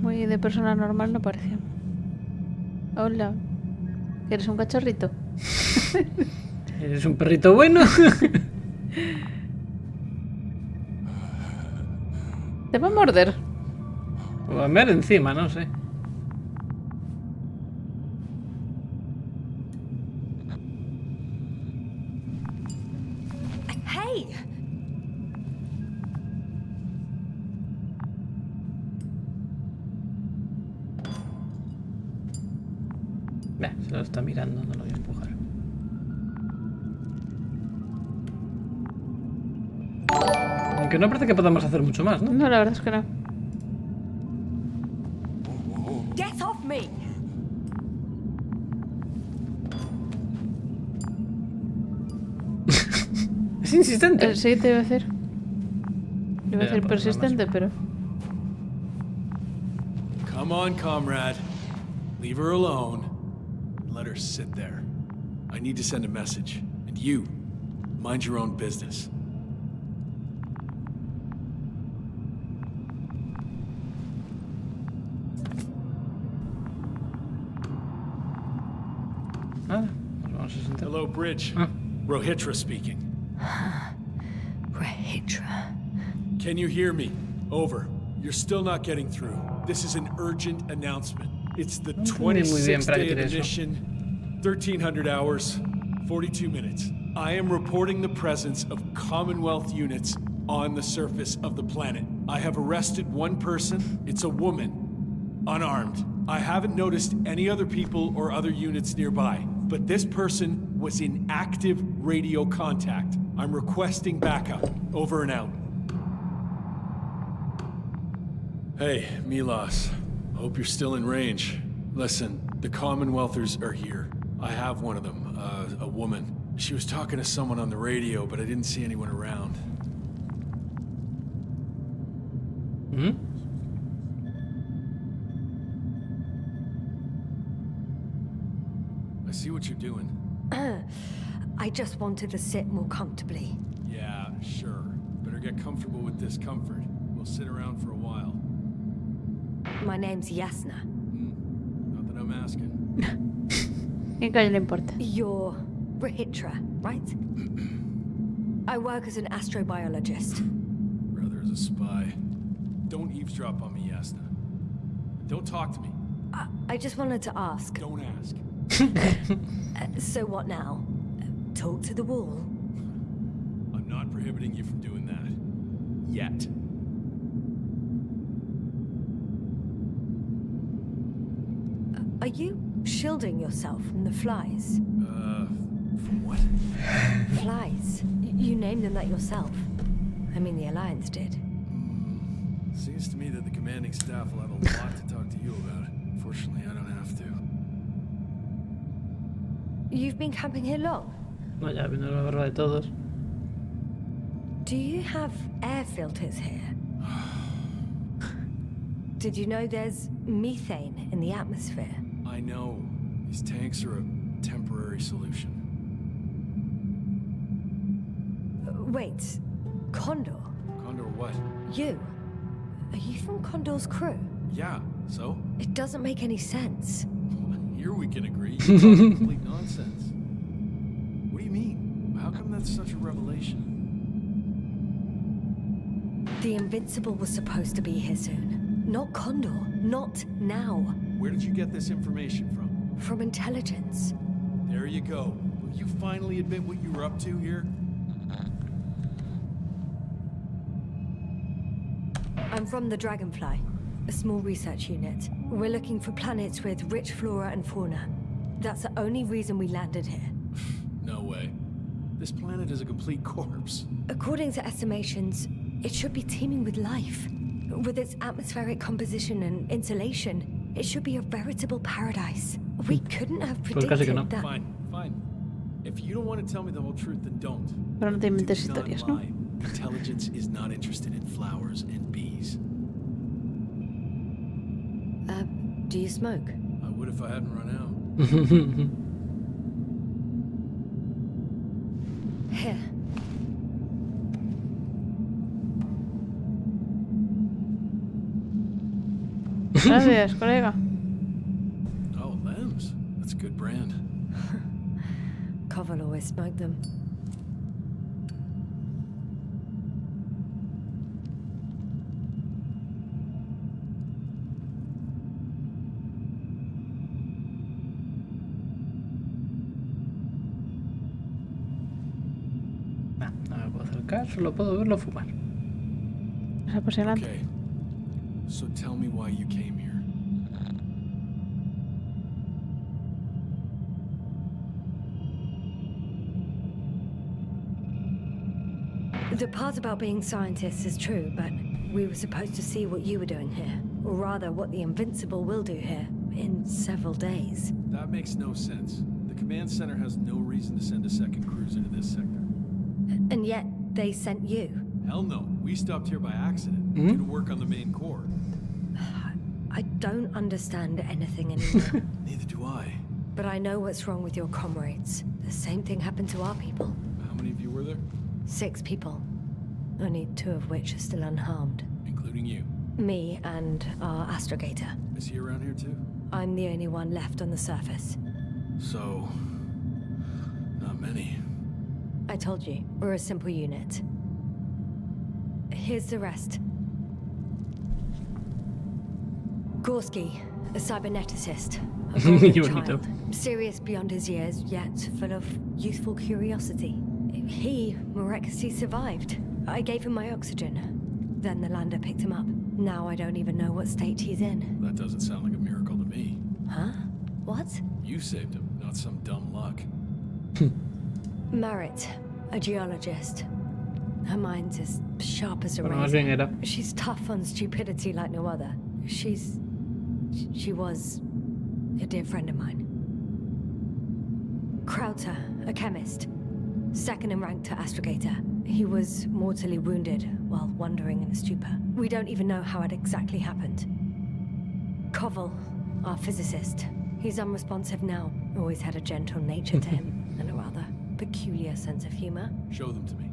Speaker 2: Muy de persona normal no parecía. Hola. ¿Eres un cachorrito?
Speaker 1: ¿Eres un perrito bueno?
Speaker 2: ¿Te va a morder?
Speaker 1: O a mear encima, no sé.
Speaker 4: Hey!
Speaker 1: Se lo está mirando, no lo voy a empujar. Aunque no parece que podamos hacer mucho más, ¿no?
Speaker 2: No, la verdad es que no.
Speaker 4: Get off me!
Speaker 1: Es insistente.
Speaker 2: Sí, te iba a decir. Iba a decir persistente, pero...
Speaker 8: Come on, comrade. Leave her alone. Let her sit there. I need to send a message. And you, mind your own business. Hello, Bridge. Rohitra speaking.
Speaker 4: Rohitra.
Speaker 8: Can you hear me? Over. You're still not getting through. This is an urgent announcement. It's the 26th day of the mission, 1300 hours, 42 minutes. I am reporting the presence of Commonwealth units on the surface of the planet. I have arrested one person. It's a woman, unarmed. I haven't noticed any other people or other units nearby, but this person was in active radio contact. I'm requesting backup. Over and out. Hey, Milos. Hope you're still in range. Listen, the Commonwealthers are here. I have one of them, a woman. She was talking to someone on the radio, but I didn't see anyone around. I see what you're doing.
Speaker 4: I just wanted to sit more comfortably.
Speaker 8: Yeah, sure. Better get comfortable with discomfort. We'll sit around for a while.
Speaker 4: My name's Yasna.
Speaker 8: Not that I'm asking.
Speaker 2: ¿Qué coño le importa?
Speaker 4: You're Rohitra, right? I work as an astrobiologist.
Speaker 8: Rather as a spy. Don't eavesdrop on me, Yasna. Don't talk to me.
Speaker 4: I just wanted to ask.
Speaker 8: Don't ask.
Speaker 4: So what now? Talk to the wall?
Speaker 8: I'm not prohibiting you from doing that. Yet.
Speaker 4: Are you shielding yourself from the flies?
Speaker 8: From what?
Speaker 4: Flies. You named them that yourself. I mean, the Alliance did.
Speaker 8: Seems to me that the commanding staff will have a lot to talk to you about. Fortunately, I don't have to.
Speaker 4: You've been camping here long?
Speaker 1: No, ya viendo la barba de todos.
Speaker 4: Do you have air filters here? Did you know there's methane in the atmosphere?
Speaker 8: I know. These tanks are a temporary solution.
Speaker 4: Wait, Condor?
Speaker 8: Condor what?
Speaker 4: You? Are you from Condor's crew?
Speaker 8: Yeah, so?
Speaker 4: It doesn't make any sense.
Speaker 8: Here we can agree. You're talking complete nonsense. What do you mean? How come that's such a revelation?
Speaker 4: The Invincible was supposed to be here soon. Not Condor. Not now.
Speaker 8: Where did you get this information from?
Speaker 4: From intelligence.
Speaker 8: There you go. Will you finally admit what you were up to here?
Speaker 4: I'm from the Dragonfly, a small research unit. We're looking for planets with rich flora and fauna. That's the only reason we landed here.
Speaker 8: No way. This planet is a complete corpse.
Speaker 4: According to estimations, it should be teeming with life. With its atmospheric composition and insulation, it should be a veritable paradise. We couldn't have predicted that.
Speaker 8: Fine, fine. If you don't want to tell me the whole truth, then don't.
Speaker 2: Pero no te inventes
Speaker 8: Do not
Speaker 2: historias, ¿no?
Speaker 8: lie. Intelligence is not interested in flowers and bees.
Speaker 4: Do you smoke?
Speaker 8: I would if I hadn't run out.
Speaker 4: Here.
Speaker 2: Gracias, colega.
Speaker 8: Oh, Lems. That's a good brand.
Speaker 4: Koval always smoked them.
Speaker 1: No me puedo acercar, solo puedo verlo fumar.
Speaker 2: Pasa por delante.
Speaker 8: Okay. So tell me why you came here.
Speaker 4: The part about being scientists is true, but we were supposed to see what you were doing here. Or rather, what the Invincible will do here in several days.
Speaker 8: That makes no sense. The command center has no reason to send a second cruiser to this sector.
Speaker 4: And yet, they sent you.
Speaker 8: Hell no. We stopped here by accident due to work on the main core.
Speaker 4: I don't understand anything anymore.
Speaker 8: Neither do I.
Speaker 4: But I know what's wrong with your comrades. The same thing happened to our people.
Speaker 8: How many of you were there?
Speaker 4: 6 people. Only 2 of which are still unharmed.
Speaker 8: Including you.
Speaker 4: Me and our astrogator.
Speaker 8: Is he around here too?
Speaker 4: I'm the only one left on the surface.
Speaker 8: So... not many.
Speaker 4: I told you, we're a simple unit. Here's the rest. Gorski, a cyberneticist. A golden child. Serious beyond his years, yet full of youthful curiosity. He miraculously survived. I gave him my oxygen. Then the lander picked him up. Now I don't even know what state he's in.
Speaker 8: That doesn't sound like a miracle to me.
Speaker 4: Huh? What?
Speaker 8: You saved him, not some dumb luck.
Speaker 4: Merritt, a geologist. Her mind's as sharp as a
Speaker 1: Bueno, más bien
Speaker 4: razor.
Speaker 1: era.
Speaker 4: She's tough on stupidity like no other. She was a dear friend of mine. Krauter, a chemist. Second in rank to astrogator. He was mortally wounded while wandering in a stupor. We don't even know how it exactly happened. Koval, our physicist. He's unresponsive now. Always had a gentle nature to him, and a rather peculiar sense of humor.
Speaker 8: Show them to me.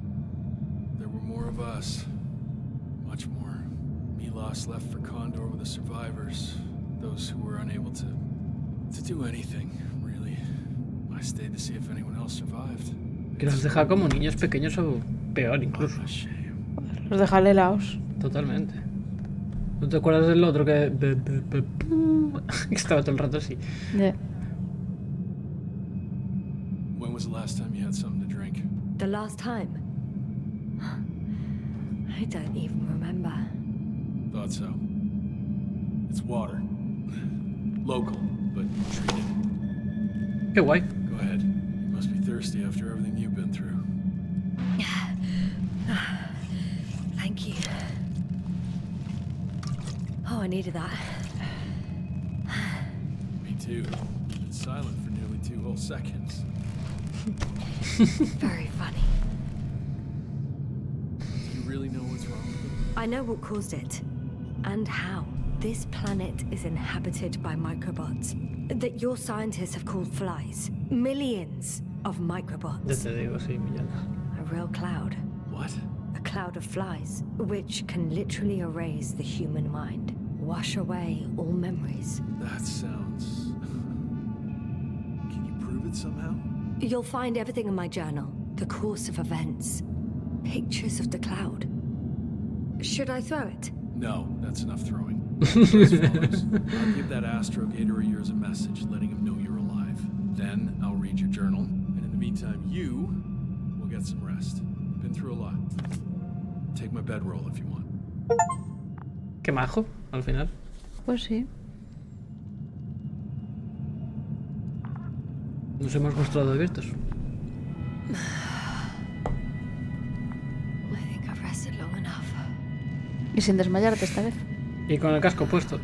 Speaker 8: There were more of us. Much more. Milos left for Condor with the survivors. Those who were unable to do anything, really. I stayed to see if anyone else survived.
Speaker 1: Que los deja como niños pequeños o peor incluso.
Speaker 8: What a shame.
Speaker 2: Los deja helados.
Speaker 1: Totalmente. ¿No te acuerdas del otro que estaba todo el rato así?
Speaker 2: Yeah.
Speaker 8: When was the last time you had something to drink?
Speaker 4: The last time? I don't even remember.
Speaker 8: Thought so. It's water. Local, but treated.
Speaker 1: Qué guay.
Speaker 8: Go ahead. You must be thirsty after everything you've been through.
Speaker 4: Thank you. Oh, I needed that.
Speaker 8: Me too. Been silent for nearly 2 whole seconds.
Speaker 4: Very funny.
Speaker 8: Do you really know what's wrong with them?
Speaker 4: I know what caused it. And how. This planet is inhabited by microbots that your scientists have called flies. Millions of
Speaker 1: Ya
Speaker 4: microbots.
Speaker 1: te digo, sí, millones.
Speaker 4: A real cloud.
Speaker 8: What?
Speaker 4: A cloud of flies, which can literally erase the human mind. Wash away all memories.
Speaker 8: That sounds... Can you prove it somehow?
Speaker 4: You'll find everything in my journal. The course of events. Pictures of the cloud. Should I throw it?
Speaker 8: No, that's enough throwing. As follows. I'll give that astrogator of yours a message, letting him know you're alive. Then I'll read your journal, and in the meantime, you will get some rest. You've been through a lot. Take my bedroll if you want.
Speaker 1: Qué majo, al final.
Speaker 2: Pues sí.
Speaker 1: Nos hemos mostrado abiertos.
Speaker 4: I think I've rested long enough.
Speaker 2: Y sin desmayarte esta vez.
Speaker 1: Y con el casco puesto.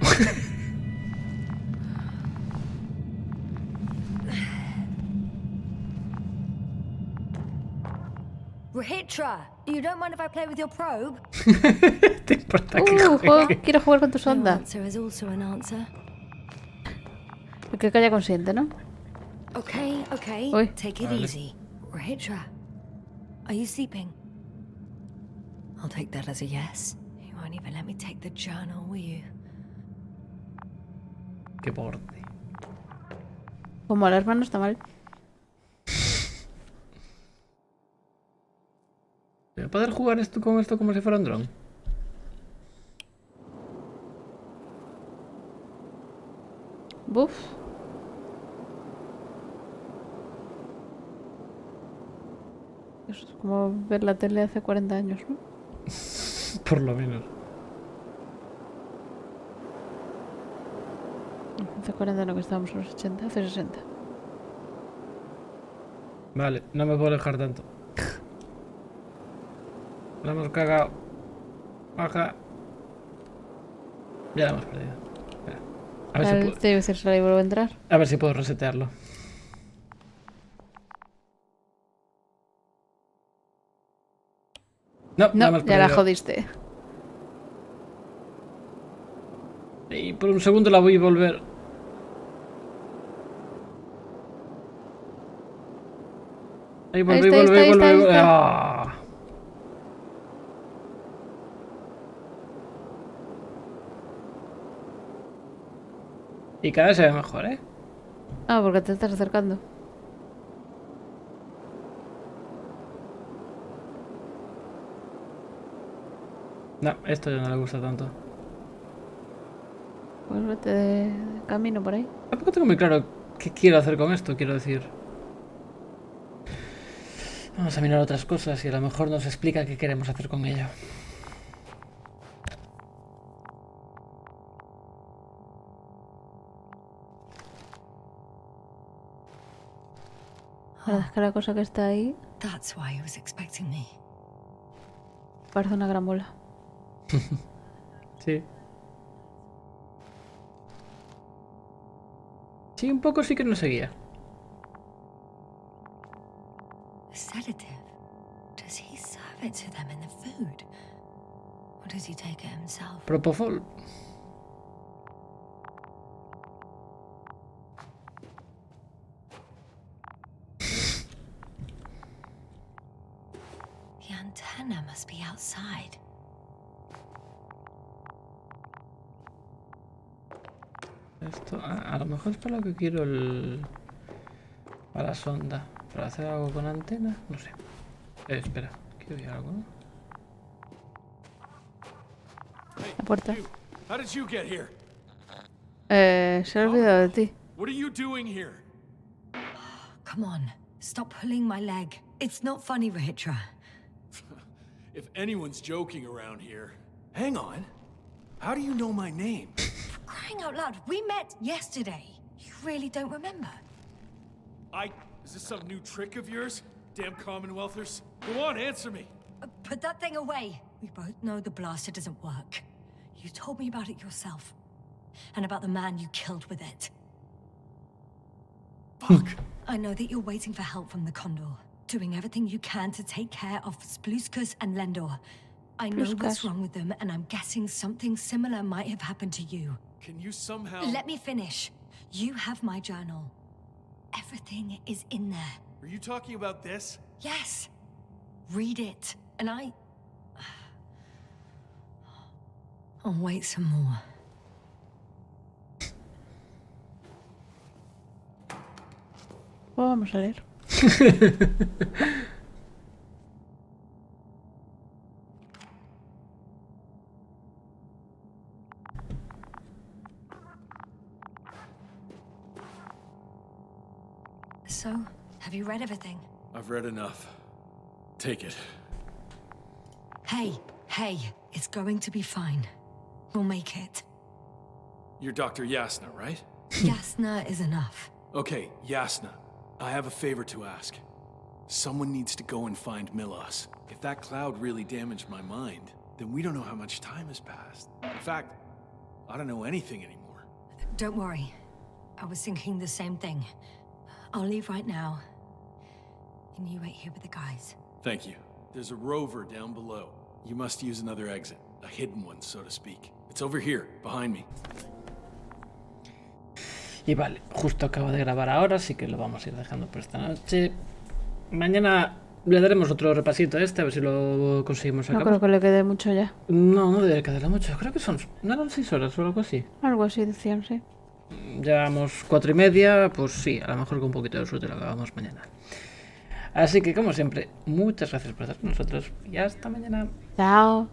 Speaker 4: Rahitra, you don't mind if I play with your probe?
Speaker 1: ¿Te importa que juegue?
Speaker 2: Quiero jugar con tu
Speaker 4: No
Speaker 2: sonda.
Speaker 4: answer is also an answer.
Speaker 2: El que calla consciente, ¿no?
Speaker 4: Okay, okay.
Speaker 2: Oi.
Speaker 4: Take it
Speaker 1: Vale.
Speaker 4: easy. Rahitra, are you sleeping? I'll take that as a yes. You won't even let me take the journal, will you?
Speaker 1: Qué borde.
Speaker 2: Como alarma no está mal.
Speaker 1: ¿Voy a poder jugar esto con esto como si fuera un dron?
Speaker 2: Buf. Es como ver la tele hace 40 años, ¿no?
Speaker 1: Por lo menos.
Speaker 2: Hace 40 no, que estábamos en los 80, hace 60.
Speaker 1: Vale, no me puedo alejar tanto. La hemos cagado. Baja. Ya la hemos perdido. Espera. A ver si puedo...
Speaker 2: Te iba a decir, sale y vuelvo a entrar.
Speaker 1: A ver si puedo resetearlo. No,
Speaker 2: No,
Speaker 1: hemos
Speaker 2: ya la
Speaker 1: perdido.
Speaker 2: jodiste.
Speaker 1: Y por un segundo la voy a volver. Ahí volví,
Speaker 2: Ahí está,
Speaker 1: volví,
Speaker 2: ahí está, ahí
Speaker 1: volví.
Speaker 2: está.
Speaker 1: ¡Ah! Y cada vez se ve mejor, ¿eh?
Speaker 2: Ah, porque te estás acercando.
Speaker 1: No, esto ya no le gusta tanto.
Speaker 2: Pues vete de camino por ahí.
Speaker 1: Tampoco tengo muy claro qué quiero hacer con esto, quiero decir. Vamos a mirar otras cosas y a lo mejor nos explica qué queremos hacer con ello.
Speaker 2: La verdad es que la cosa que está ahí
Speaker 4: That's why he was expecting me.
Speaker 2: parece una gramola.
Speaker 1: Sí. Sí, un poco sí que nos seguía.
Speaker 4: A sedative? Does he serve it to them in the food? Or does he take it himself?
Speaker 1: Propofol.
Speaker 4: The antenna must be outside.
Speaker 1: Esto, a lo mejor es para lo que quiero el... Para la sonda. Para hacer algo con antena, no sé. Espera, quiero oír algo, ¿no?
Speaker 2: La puerta.
Speaker 8: You, how did you get here?
Speaker 2: Se ha olvidado de ti.
Speaker 8: What are you doing here?
Speaker 4: Come on, stop pulling my leg. It's not funny, Rahitra.
Speaker 8: If anyone's joking around here... Hang on. How do you know my name?
Speaker 4: For crying out loud, we met yesterday. You really don't remember?
Speaker 8: Is this some new trick of yours? Damn Commonwealthers. Go on, answer me.
Speaker 4: Put that thing away. We both know the blaster doesn't work. You told me about it yourself. And about the man you killed with it.
Speaker 8: Fuck.
Speaker 4: I know that you're waiting for help from the Condor. Doing everything you can to take care of Spluskus and Lendor. I know what's
Speaker 2: Spluskas.
Speaker 4: wrong with them, and I'm guessing something similar might have happened to you.
Speaker 8: Can you somehow...
Speaker 4: Let me finish. You have my journal. Everything is in there.
Speaker 8: Are you talking about this?
Speaker 4: Yes. Read it. And I'll wait some more.
Speaker 2: Pues vamos a leer.
Speaker 4: So, have you read everything?
Speaker 8: I've read enough. Take it.
Speaker 4: Hey, it's going to be fine. We'll make it.
Speaker 8: You're Dr. Yasna, right?
Speaker 4: Yasna is enough.
Speaker 8: Okay, Yasna. I have a favor to ask. Someone needs to go and find Milos. If that cloud really damaged my mind, then we don't know how much time has passed. In fact, I don't know anything anymore.
Speaker 4: Don't worry. I was thinking the same thing. I'll leave right now. And you wait here with the guys.
Speaker 8: Thank you. There's a rover down below. You must use another exit. A hidden one, so to speak. It's over here, behind me.
Speaker 1: Y vale, justo acabo de grabar ahora, así que lo vamos a ir dejando por esta noche. Mañana le daremos otro repasito a este, a ver si lo conseguimos
Speaker 2: No
Speaker 1: acabar.
Speaker 2: creo que le quede mucho ya.
Speaker 1: No, no debe quedarle mucho. Creo que son... ¿No eran 6 horas o algo así?
Speaker 2: Algo así decían, sí.
Speaker 1: Llevamos 4:30, pues sí, a lo mejor con un poquito de suerte lo acabamos mañana. Así que, como siempre, muchas gracias por estar con nosotros y hasta mañana.
Speaker 2: Chao.